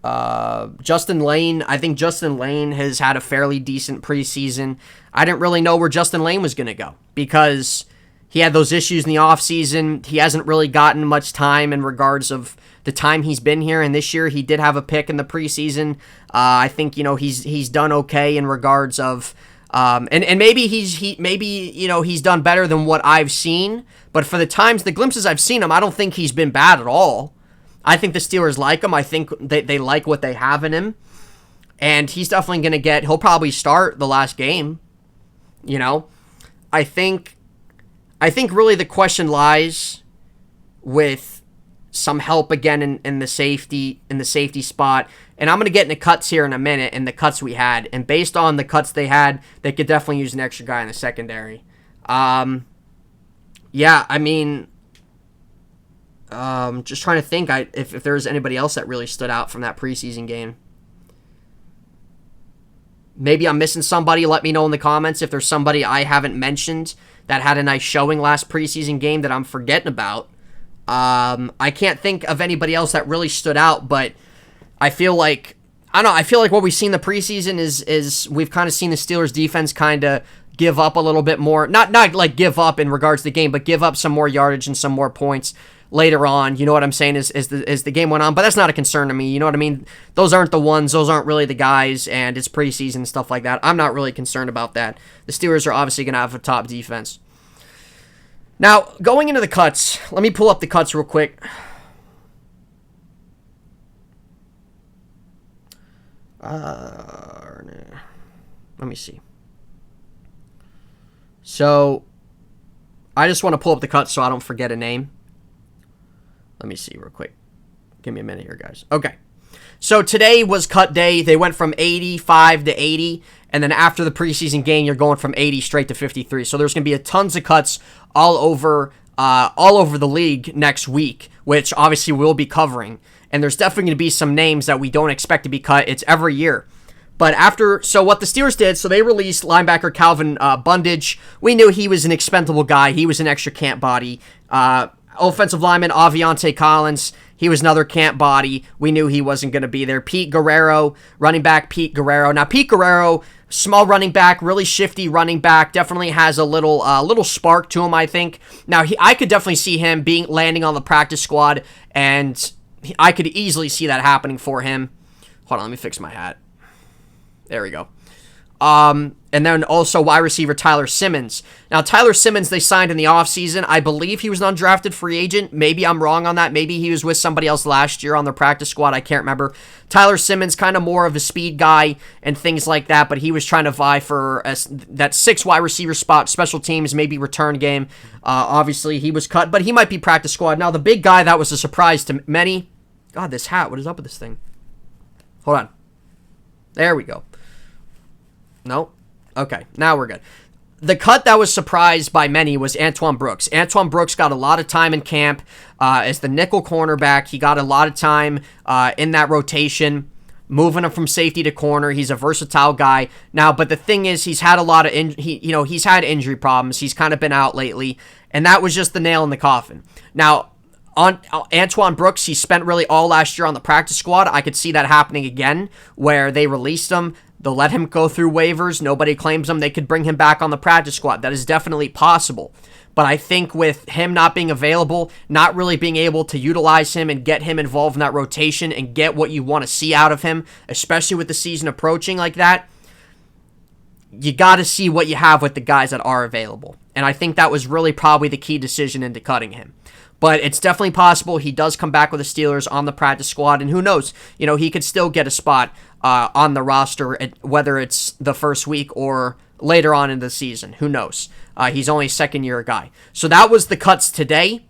[SPEAKER 1] Justin Lane, I think Justin Lane has had a fairly decent preseason. I didn't really know where Justin Lane was going to go because he had those issues in the offseason. He hasn't really gotten much time in regards of the time he's been here, and this year he did have a pick in the preseason. I think, he's done okay in regards of and maybe he's done better than what I've seen, but for the glimpses I've seen him, I don't think he's been bad at all. I think the Steelers like him. I think they like what they have in him. And he's definitely going to he'll probably start the last game. I think really the question lies with some help again in the safety spot. And I'm going to get into cuts here in a minute and the cuts we had. And based on the cuts they had, they could definitely use an extra guy in the secondary. Just trying to think if there's anybody else that really stood out from that preseason game. Maybe I'm missing somebody. Let me know in the comments if there's somebody I haven't mentioned that had a nice showing last preseason game that I'm forgetting about. I can't think of anybody else that really stood out, but I feel like what we've seen in the preseason is we've kind of seen the Steelers defense kind of give up a little bit more. Not like give up in regards to the game, but give up some more yardage and some more points later on. You know what I'm saying, as the game went on, but that's not a concern to me. You know what I mean? Those aren't the ones. Those aren't really the guys, and it's preseason and stuff like that. I'm not really concerned about that. The Steelers are obviously going to have a top defense. Now, going into the cuts, let me pull up the cuts real quick. Let me see. So, I just want to pull up the cuts so I don't forget a name. Let me see real quick. Give me a minute here, guys. Okay. So today was cut day. They went from 85 to 80, and then after the preseason game, you're going from 80 straight to 53. So there's going to be tons of cuts all over the league next week, which obviously we'll be covering. And there's definitely going to be some names that we don't expect to be cut. It's every year. But so what the Steelers did, so they released linebacker Calvin Bundage. We knew he was an expendable guy. He was an extra camp body. Offensive lineman Aviante Collins, he was another camp body. We knew he wasn't going to be there. Pete Guerrero, running back Pete Guerrero. Now, Pete Guerrero, small running back, really shifty running back, definitely has a little spark to him, I think. Now, I could definitely see him landing on the practice squad, and I could easily see that happening for him. Hold on, let me fix my hat. There we go. And then also wide receiver Tyler Simmons. Now, Tyler Simmons, they signed in the offseason. I believe he was an undrafted free agent. Maybe I'm wrong on that. Maybe he was with somebody else last year on their practice squad. I can't remember. Tyler Simmons, kind of more of a speed guy and things like that, but he was trying to vie for that 6 wide receiver spot, special teams, maybe return game. Obviously, he was cut, but he might be practice squad. Now, the big guy that was a surprise to many. God, this hat. What is up with this thing? Hold on. There we go. No? Okay, now we're good. The cut that was surprised by many was Antoine Brooks. Antoine Brooks got a lot of time in camp as the nickel cornerback. He got a lot of time in that rotation, moving him from safety to corner. He's a versatile guy. Now, but the thing is, he's had a lot of he's had injury problems. He's kind of been out lately, and that was just the nail in the coffin. Now, on Antoine Brooks, he spent really all last year on the practice squad. I could see that happening again, where they released him. They'll let him go through waivers. Nobody claims him. They could bring him back on the practice squad. That is definitely possible. But I think with him not being available, not really being able to utilize him and get him involved in that rotation and get what you want to see out of him, especially with the season approaching like that, you got to see what you have with the guys that are available. And I think that was really probably the key decision into cutting him. But it's definitely possible he does come back with the Steelers on the practice squad, and who knows? He could still get a spot on the roster, whether it's the first week or later on in the season. Who knows? He's only a second-year guy. So that was the cuts today.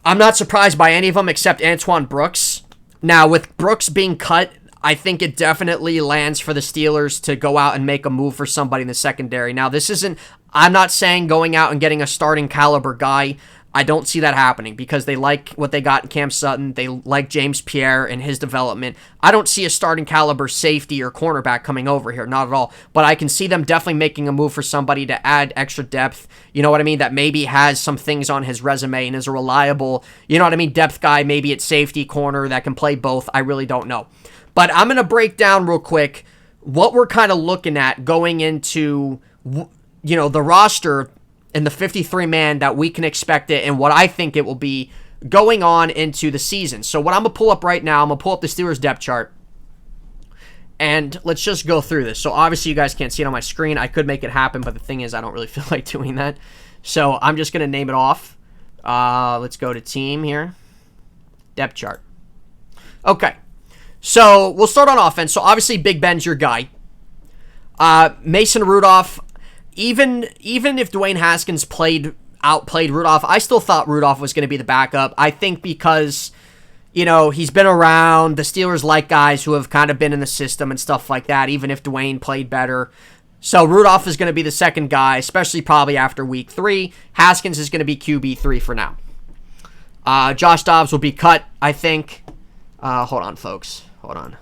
[SPEAKER 1] I'm not surprised by any of them except Antoine Brooks. Now, with Brooks being cut, I think it definitely lands for the Steelers to go out and make a move for somebody in the secondary. Now, I'm not saying going out and getting a starting caliber guy. I don't see that happening because they like what they got in Cam Sutton. They like James Pierre and his development. I don't see a starting caliber safety or cornerback coming over here, not at all. But I can see them definitely making a move for somebody to add extra depth, you know what I mean, that maybe has some things on his resume and is a reliable, you know what I mean, depth guy, maybe at safety, corner, that can play both. I really don't know. But I'm going to break down real quick what we're kind of looking at going into, you know, the roster and the 53-man that we can expect it and what I think it will be going on into the season. So what I'm going to pull up right now, I'm going to pull up the Steelers depth chart, and let's just go through this. So obviously you guys can't see it on my screen. I could make it happen, but the thing is I don't really feel like doing that. So I'm just going to name it off. Let's go to team here. Depth chart. Okay. So we'll start on offense. So obviously Big Ben's your guy. Mason Rudolph, even if Dwayne Haskins outplayed Rudolph, I still thought Rudolph was going to be the backup. I think because, you know, he's been around. The Steelers like guys who have kind of been in the system and stuff like that, even if Dwayne played better. So Rudolph is going to be the second guy, especially probably after week 3. Haskins is going to be QB3 for now. Josh Dobbs will be cut, I think. Hold on, folks. Hold on.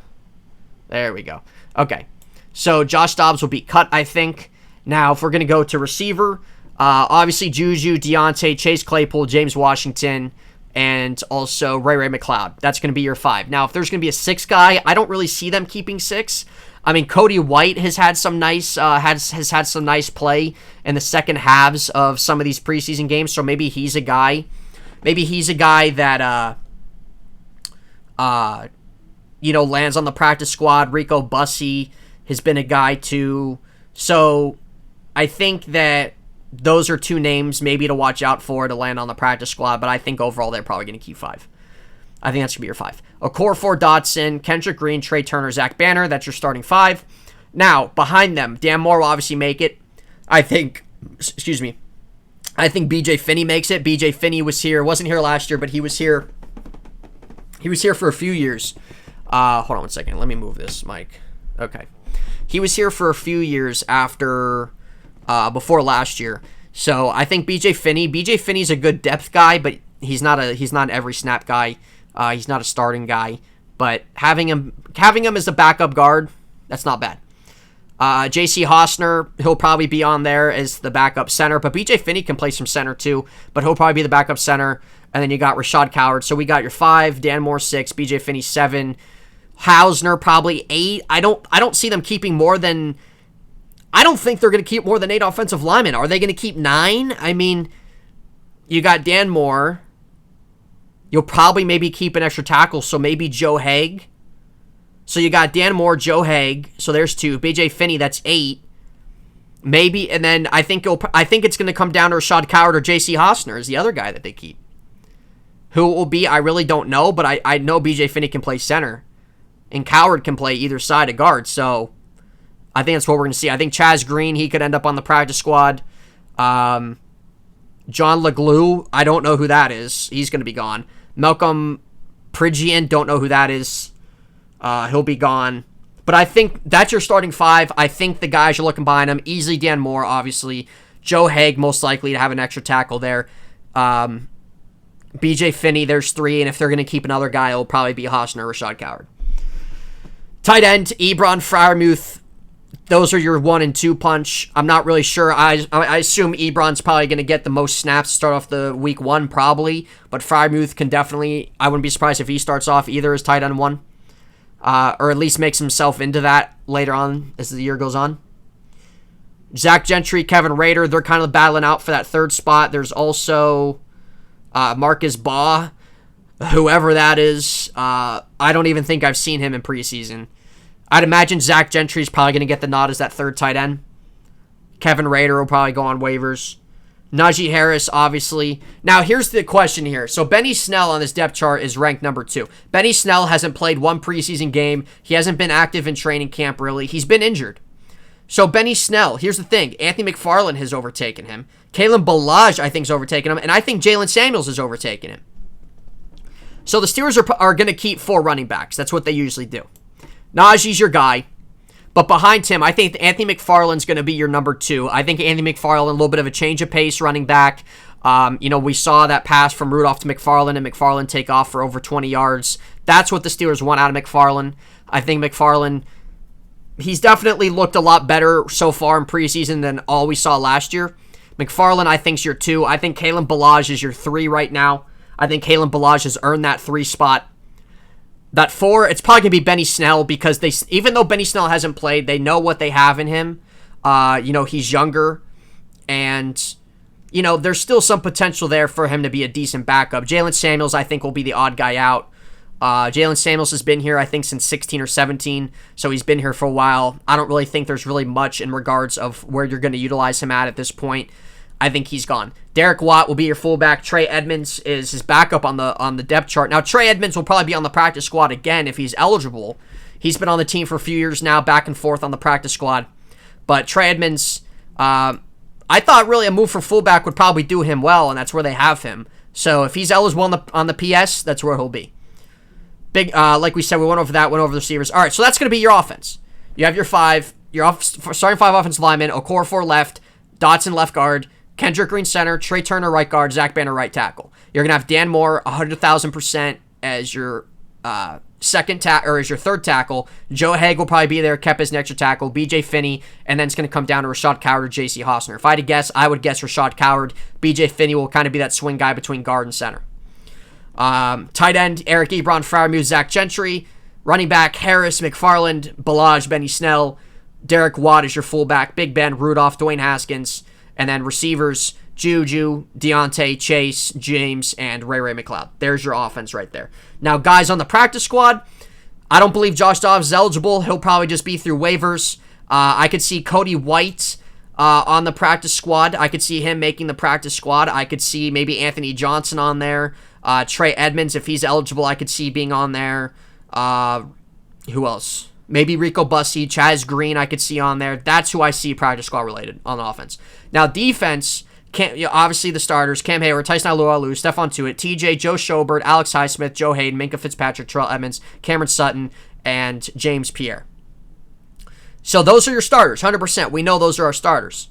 [SPEAKER 1] There we go. Okay. So Josh Dobbs will be cut, I think. Now, if we're going to go to receiver, obviously Juju, Deontay, Chase Claypool, James Washington, and also Ray McLeod. That's going to be your 5. Now, if there's going to be a 6 guy, I don't really see them keeping 6. I mean, Cody White has had some nice has had some nice play in the second halves of some of these preseason games, so maybe he's a guy. Maybe he's a guy that you know, lands on the practice squad. Rico Bussey has been a guy too. So I think that those are 2 names maybe to watch out for to land on the practice squad, but I think overall they're probably going to keep 5. I think that's going to be your 5. A core 4, Dodson, Kendrick Green, Trey Turner, Zach Banner. That's your starting 5. Now, behind them, Dan Moore will obviously make it. I think BJ Finney makes it. BJ Finney wasn't here last year, but he was here. He was here for a few years. Hold on one second. Let me move this mic. Okay. He was here for a few years before last year. So I think BJ Finney's a good depth guy, but he's not an every snap guy. He's not a starting guy. But having him as a backup guard, that's not bad. J.C. Hosner, he'll probably be on there as the backup center, but BJ Finney can play some center too, but he'll probably be the backup center. And then you got Rashad Coward. So we got your 5, Dan Moore 6, BJ Finney 7, Hausner probably 8. I don't see them keeping more than. I don't think they're going to keep more than 8 offensive linemen. Are they going to keep 9? I mean, you got Dan Moore. You'll probably maybe keep an extra tackle, so maybe Joe Haig. So you got Dan Moore, Joe Haig. So there's 2. BJ Finney, that's 8. Maybe, and then I think it's going to come down to Rashad Coward or J.C. Hosner is the other guy that they keep. Who it will be, I really don't know, but I know BJ Finney can play center. And Coward can play either side of guard, so I think that's what we're going to see. I think Chaz Green, he could end up on the practice squad. John LeGlue, I don't know who that is. He's going to be gone. Malcolm Pridgian, don't know who that is. He'll be gone. But I think that's your starting 5. I think the guys you're looking behind him, easily Dan Moore, obviously. Joe Haig, most likely to have an extra tackle there. BJ Finney, there's 3, and if they're going to keep another guy, it'll probably be Hosner or Rashad Coward. Tight end, Ebron, Freiermuth, those are your 1 and 2 punch. I'm not really sure. I assume Ebron's probably going to get the most snaps to start off the week 1, probably, but Freiermuth can definitely, I wouldn't be surprised if he starts off either as tight end 1, or at least makes himself into that later on as the year goes on. Zach Gentry, Kevin Rader, they're kind of battling out for that 3rd spot. There's also Marcus Baugh, whoever that is. I don't even think I've seen him in preseason. I'd imagine Zach Gentry's probably going to get the nod as that 3rd tight end. Kevin Rader will probably go on waivers. Naji Harris, obviously. Now, here's the question here. So, Benny Snell on this depth chart is ranked number 2. Benny Snell hasn't played 1 preseason game. He hasn't been active in training camp, really. He's been injured. So, Benny Snell, here's the thing. Anthony McFarland has overtaken him. Kalen Ballage, I think, has overtaken him. And I think Jalen Samuels has overtaken him. So, the Steelers are going to keep 4 running backs. That's what they usually do. Najee's your guy. But behind him, I think Anthony McFarland's going to be your number 2. I think Anthony McFarland, a little bit of a change of pace running back. We saw that pass from Rudolph to McFarland, and McFarland take off for over 20 yards. That's what the Steelers want out of McFarland. I think McFarland, he's definitely looked a lot better so far in preseason than all we saw last year. McFarland, I think, is your 2. I think Kalen Ballage is your 3 right now. I think Kalen Ballage has earned that 3 spot. That 4, it's probably going to be Benny Snell, because even though Benny Snell hasn't played, they know what they have in him. He's younger, and there's still some potential there for him to be a decent backup. Jalen Samuels, I think, will be the odd guy out. Jalen Samuels has been here, I think, since 16 or 17, so he's been here for a while. I don't really think there's really much in regards of where you're going to utilize him at this point. I think he's gone. Derek Watt will be your fullback. Trey Edmonds is his backup on the depth chart. Now, Trey Edmonds will probably be on the practice squad again if he's eligible. He's been on the team for a few years now, back and forth on the practice squad. But Trey Edmonds, I thought really a move for fullback would probably do him well, and that's where they have him. So if he's eligible on the PS, that's where he'll be. Big, like we said, we went over the receivers. All right, so that's going to be your offense. You have your 5, starting 5 offensive linemen: Okorafor left, Dodson left guard, Kendrick Green center, Trey Turner right guard, Zach Banner right tackle. You're going to have Dan Moore 100,000% as your as your third tackle. Joe Haig will probably be there, kept as an extra tackle. BJ Finney, and then it's going to come down to Rashad Coward or J.C. Hosner. If I had to guess, I would guess Rashad Coward. BJ Finney will kind of be that swing guy between guard and center. Tight end, Eric Ebron, Freiermuth, Zach Gentry. Running back, Harris, McFarland, Ballage, Benny Snell. Derek Watt is your fullback. Big Ben, Rudolph, Dwayne Haskins. And then receivers, Juju, Deontay, Chase, James, and Ray McLeod. There's your offense right there. Now, guys on the practice squad, I don't believe Josh Dobbs is eligible. He'll probably just be through waivers. I could see Cody White on the practice squad. I could see him making the practice squad. I could see maybe Anthony Johnson on there. Trey Edmonds, if he's eligible, I could see being on there. Who else? Maybe Rico Bussey, Chaz Green, I could see on there. That's who I see practice squad related on offense. Now, defense, obviously the starters: Cam Hayward, Tyson Alualu, Stephon Tuitt, TJ, Joe Schobert, Alex Highsmith, Joe Hayden, Minka Fitzpatrick, Terrell Edmonds, Cameron Sutton, and James Pierre. So those are your starters, 100%. We know those are our starters.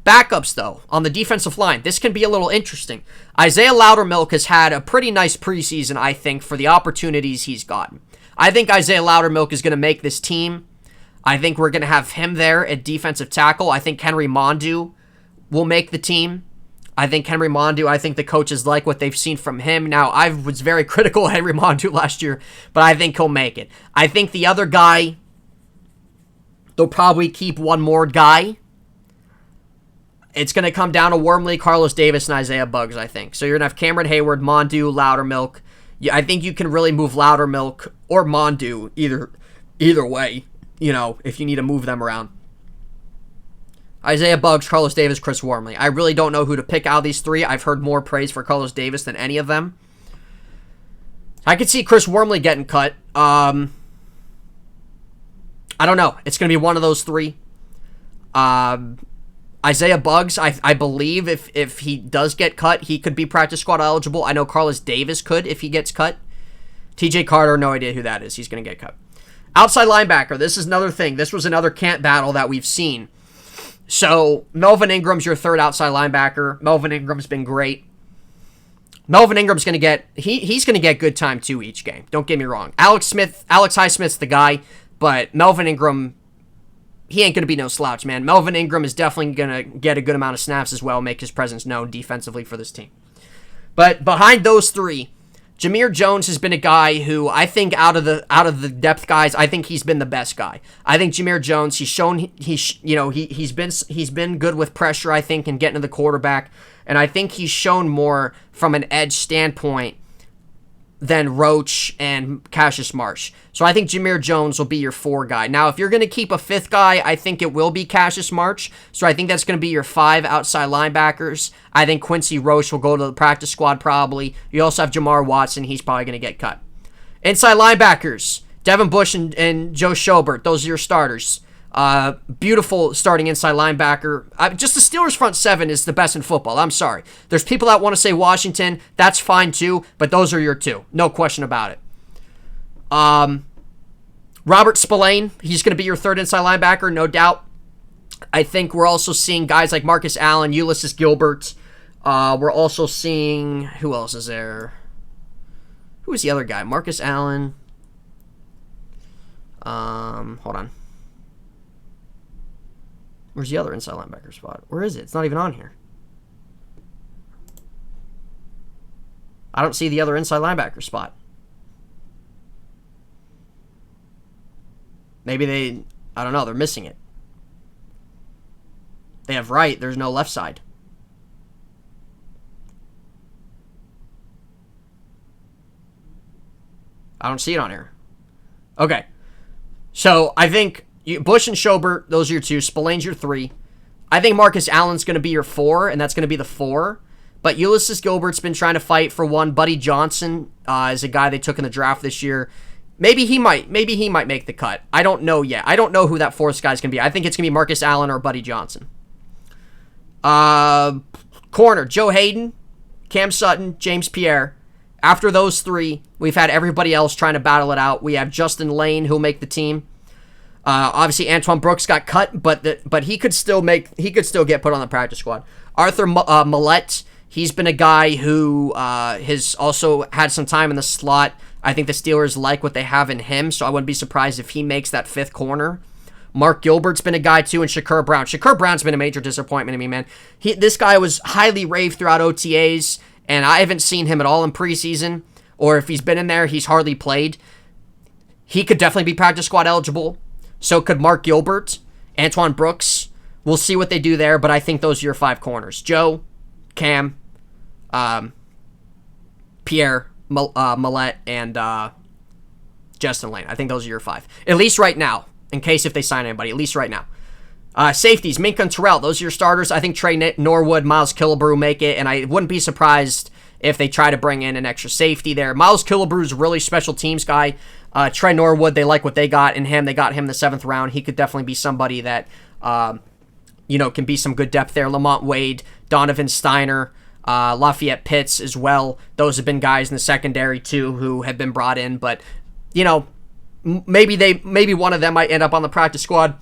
[SPEAKER 1] Backups, though, on the defensive line, this can be a little interesting. Isaiah Loudermilk has had a pretty nice preseason, I think, for the opportunities he's gotten. I think Isaiah Loudermilk is going to make this team. I think we're going to have him there at defensive tackle. I think Henry Mondu will make the team. I think the coaches like what they've seen from him. Now, I was very critical of Henry Mondu last year, but I think he'll make it. I think the other guy, they'll probably keep one more guy. It's going to come down to Wormley, Carlos Davis, and Isaiah Buggs, I think. So you're going to have Cameron Hayward, Mondu, Loudermilk. Yeah, I think you can really move Loudermilk or Mondu either way, if you need to move them around. Isaiah Buggs, Carlos Davis, Chris Wormley. I really don't know who to pick out of these 3. I've heard more praise for Carlos Davis than any of them. I could see Chris Wormley getting cut. I don't know. It's going to be one of those 3. Isaiah Buggs, I believe if he does get cut, he could be practice squad eligible. I know Carlos Davis could if he gets cut. TJ Carter, no idea who that is. He's going to get cut. Outside linebacker, this is another thing. This was another camp battle that we've seen. So, Melvin Ingram's your third outside linebacker. Melvin Ingram's been great. Melvin Ingram's going to get, he's going to get good time too each game. Don't get me wrong. Alex Highsmith's the guy, but Melvin Ingram, he ain't going to be no slouch, man. Melvin Ingram is definitely going to get a good amount of snaps as well, make his presence known defensively for this team. But behind those 3, Jameer Jones has been a guy who I think out of the depth guys, I think he's been the best guy. I think Jameer Jones, he's shown he's been good with pressure, I think, and getting to the quarterback, and I think he's shown more from an edge standpoint than Roach and Cassius Marsh. So I think Jameer Jones will be your 4 guy. Now, if you're going to keep a 5th guy, I think it will be Cassius Marsh. So I think that's going to be your 5 outside linebackers. I think Quincy Roach will go to the practice squad probably. You also have Jamar Watson. He's probably going to get cut. Inside linebackers, Devin Bush and Joe Schobert. Those are your starters. Beautiful starting inside linebacker. Just the Steelers front 7 is the best in football. I'm sorry. There's people that want to say Washington. That's fine too, but those are your 2. No question about it. Robert Spillane, he's going to be your 3rd inside linebacker, no doubt. I think we're also seeing guys like Marcus Allen, Ulysses Gilbert, We're also seeing, who else is there? Who is the other guy? Marcus Allen. Hold on. Where's the other inside linebacker spot? Where is it? It's not even on here. I don't see the other inside linebacker spot. Maybe I don't know, they're missing it. They have right, there's no left side. I don't see it on here. Okay. So, I think Bush and Schobert, those are your 2. Spillane's your 3. I think Marcus Allen's going to be your 4, and that's going to be the 4. But Ulysses Gilbert's been trying to fight for 1. Buddy Johnson is a guy they took in the draft this year. Maybe he might make the cut. I don't know yet. I don't know who that 4th guy's going to be. I think it's going to be Marcus Allen or Buddy Johnson. Corner, Joe Hayden, Cam Sutton, James Pierre. After those 3, we've had everybody else trying to battle it out. We have Justin Lane, who'll make the team. Obviously, Antoine Brooks got cut, but he could still get put on the practice squad. Arthur Millette, he's been a guy who has also had some time in the slot. I think the Steelers like what they have in him, so I wouldn't be surprised if he makes that 5th corner. Mark Gilbert's been a guy too, and Shakur Brown. Shakur Brown's been a major disappointment to me, man. This guy was highly raved throughout OTAs, and I haven't seen him at all in preseason, or if he's been in there, he's hardly played. He could definitely be practice squad eligible. So could Mark Gilbert, Antoine Brooks. We'll see what they do there, but I think those are your 5 corners. Joe, Cam, Pierre, Millette, and Justin Lane. I think those are your 5. At least right now, in case if they sign anybody. At least right now. Safeties, Minka and Terrell. Those are your starters. I think Trey Norwood, Miles Killebrew make it, and I wouldn't be surprised if they try to bring in an extra safety there. Miles Killebrew's a really special teams guy. Trey Norwood, they like what they got in him. They got him in the 7th round. He could definitely be somebody that, can be some good depth there. Lamont Wade, Donovan Steiner, Lafayette Pitts as well. Those have been guys in the secondary too who have been brought in, but maybe one of them might end up on the practice squad.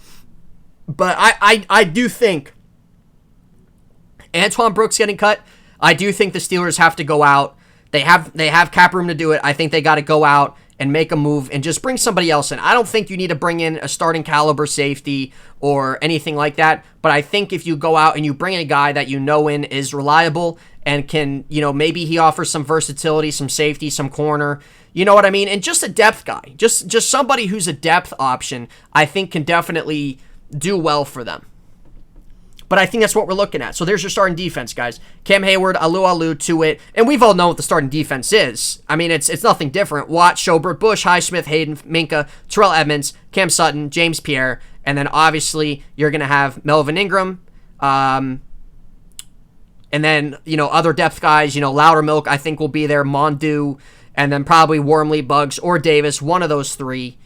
[SPEAKER 1] But I do think Antoine Brooks getting cut. I do think the Steelers have to go out. They have cap room to do it. I think they got to go out and make a move and just bring somebody else in. I don't think you need to bring in a starting caliber safety or anything like that, but I think if you go out and you bring in a guy that in is reliable and can, maybe he offers some versatility, some safety, some corner, you know what I mean? And just a depth guy, just somebody who's a depth option, I think can definitely do well for them. But I think that's what we're looking at. So there's your starting defense, guys. Cam Hayward, Alu, Tuitt, and we've all known what the starting defense is. I mean, it's nothing different. Watt, Schobert, Bush, Highsmith, Hayden, Minka, Terrell Edmonds, Cam Sutton, James Pierre, and then obviously you're going to have Melvin Ingram, and then, other depth guys, Loudermilk I think will be there, Mondu, and then probably Wormley, Buggs, or Davis, one of those 3.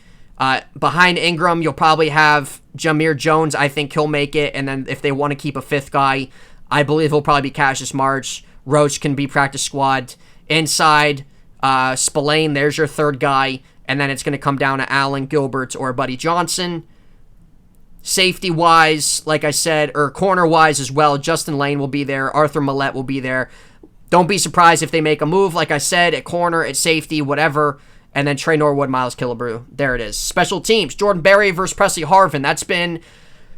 [SPEAKER 1] Behind Ingram, you'll probably have Jameer Jones. I think he'll make it. And then if they want to keep a 5th guy, I believe he'll probably be Cassius Marsh. Roach can be practice squad. Inside, Spillane, there's your 3rd guy. And then it's going to come down to Allen, Gilbert, or Buddy Johnson. Safety-wise, like I said, or corner-wise as well, Justin Lane will be there. Arthur Millette will be there. Don't be surprised if they make a move, like I said, at corner, at safety, whatever. And then Trey Norwood, Miles Killebrew. There it is. Special teams. Jordan Berry versus Presley Harvin. That's been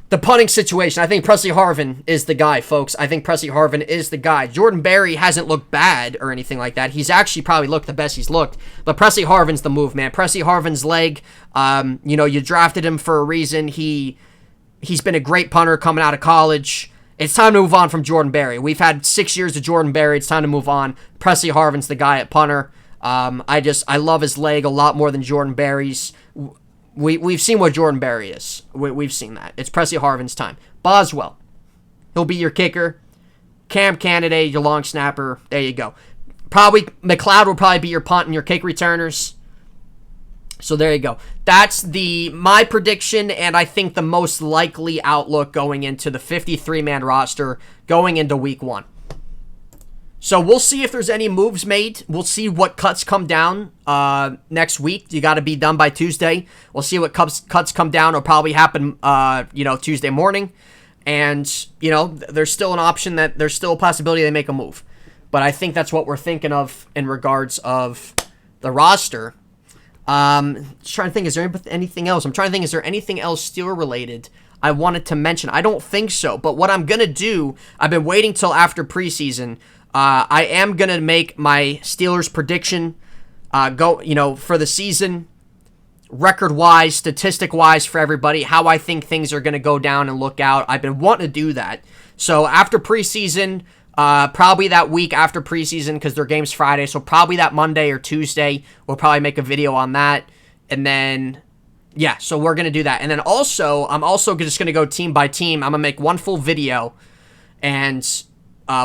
[SPEAKER 1] the punting situation. I think Presley Harvin is the guy, folks. I think Presley Harvin is the guy. Jordan Berry hasn't looked bad or anything like that. He's actually probably looked the best he's looked. But Presley Harvin's the move, man. Presley Harvin's leg, you drafted him for a reason. He's been a great punter coming out of college. It's time to move on from Jordan Berry. We've had 6 years of Jordan Berry. It's time to move on. Presley Harvin's the guy at punter. I love his leg a lot more than Jordan Berry's. We've seen what Jordan Berry is. We've seen that. It's Presley Harvin's time. Boswell, he'll be your kicker. Cam Candidate, your long snapper. There you go. Probably McLeod will probably be your punt and your kick returners. So there you go. That's my prediction, and I think the most likely outlook going into the 53-man roster going into week 1. So we'll see if there's any moves made. We'll see what cuts come down next week. You got to be done by Tuesday. We'll see what cuts come down. It'll probably happen, Tuesday morning. And, you know, there's still an option that there's still a possibility they make a move. But I think that's what we're thinking of in regards of the roster. Just trying to think, is there anything else? I'm trying to think, is there anything else Steeler related I wanted to mention? I don't think so. But what I'm going to do, I've been waiting till after preseason. I am going to make my Steelers prediction for the season, record-wise, statistic-wise for everybody, how I think things are going to go down and look out. I've been wanting to do that. So after preseason, probably that week after preseason, because their game's Friday, so probably that Monday or Tuesday, we'll probably make a video on that. And then, yeah, so we're going to do that. And then also, I'm also just going to go team by team. I'm going to make one full video, and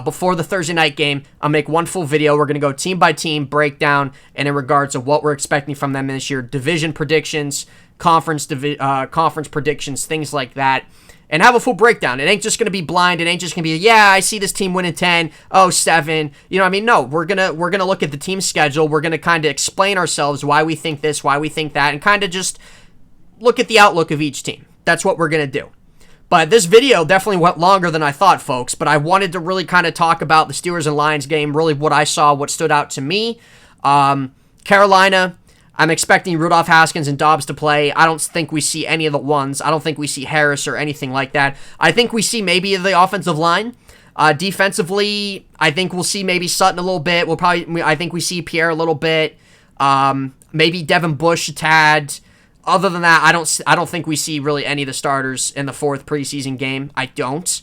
[SPEAKER 1] before the Thursday night game, I'll make one full video. We're going to go team by team, breakdown, and in regards of what we're expecting from them this year, division predictions, conference predictions, things like that, and have a full breakdown. It ain't just going to be blind. It ain't just going to be, yeah, I see this team winning 10, 7. You know what I mean? No, we're going to look at the team schedule. We're going to kind of explain ourselves, why we think this, why we think that, and kind of just look at the outlook of each team. That's what we're going to do. But this video definitely went longer than I thought, folks. But I wanted to really kind of talk about the Steelers and Lions game, really what I saw, what stood out to me. Carolina, I'm expecting Rudolph, Haskins, and Dobbs to play. I don't think we see any of the ones. I don't think we see Harris or anything like that. I think we see maybe the offensive line. Defensively, I think we'll see maybe Sutton a little bit. I think we see Pierre a little bit. Maybe Devin Bush a tad. Other than that, I don't think we see really any of the starters in the 4th preseason game. I don't.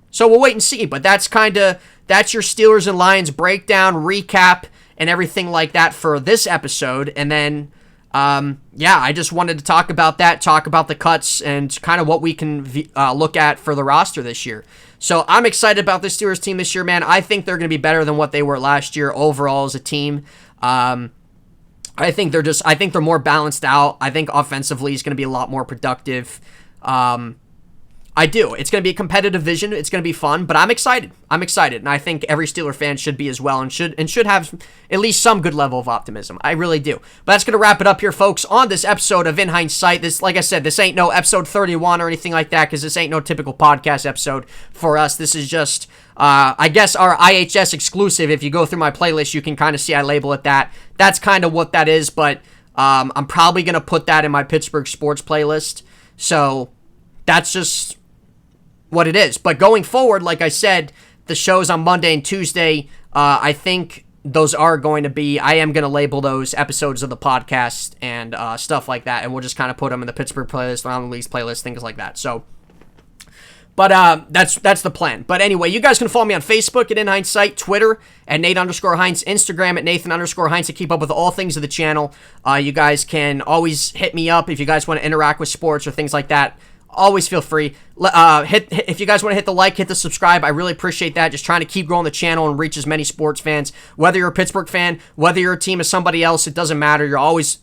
[SPEAKER 1] So we'll wait and see. But that's your Steelers and Lions breakdown, recap, and everything like that for this episode. And then, I just wanted to talk about that, talk about the cuts, and kind of what we can look at for the roster this year. So I'm excited about the Steelers team this year, man. I think they're going to be better than what they were last year overall as a team. I think they're more balanced out. I think offensively is going to be a lot more productive. I do. It's going to be a competitive division. It's going to be fun, but I'm excited. And I think every Steeler fan should be as well, and should have at least some good level of optimism. I really do. But that's going to wrap it up here, folks, on this episode of In Hindsight. This, like I said, this ain't no episode 31 or anything like that, because this ain't no typical podcast episode for us. This is just, I guess, our IHS exclusive. If you go through my playlist, you can kind of see I label it that. That's kind of what that is, but I'm probably going to put that in my Pittsburgh sports playlist. So that's just what it is. But going forward, like I said, the shows on Monday and Tuesday, I think those are going to be, I am going to label those episodes of the podcast and stuff like that, and we'll just kind of put them in the Pittsburgh playlist, around the leagues playlist, things like that. So, but that's the plan. But anyway, you guys can follow me on Facebook at In Hindsight, Twitter at Nate_Heintz, Instagram at Nathan_Heintz to keep up with all things of the channel. You guys can always hit me up if you guys want to interact with sports or things like that. Always feel free. If you guys want to hit the like, hit the subscribe. I really appreciate that. Just trying to keep growing the channel and reach as many sports fans. Whether you're a Pittsburgh fan, whether you're a team of somebody else, it doesn't matter.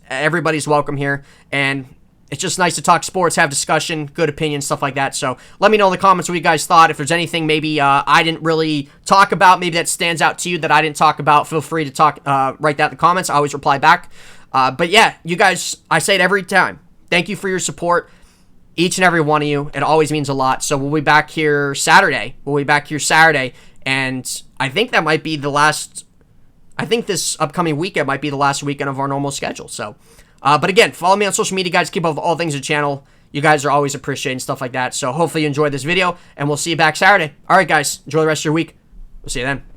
[SPEAKER 1] Everybody's welcome here. And it's just nice to talk sports, have discussion, good opinion, stuff like that. So let me know in the comments what you guys thought. If there's anything maybe I didn't really talk about, maybe that stands out to you that I didn't talk about, feel free to write that in the comments. I always reply back. But yeah, you guys, I say it every time. Thank you for your support. Each and every one of you. It always means a lot. So we'll be back here Saturday. And I think that might be the last, I think this upcoming weekend might be the last weekend of our normal schedule. So, but again, follow me on social media, guys. Keep up with all things of the channel. You guys are always appreciating stuff like that. So hopefully you enjoyed this video, and we'll see you back Saturday. All right, guys. Enjoy the rest of your week. We'll see you then.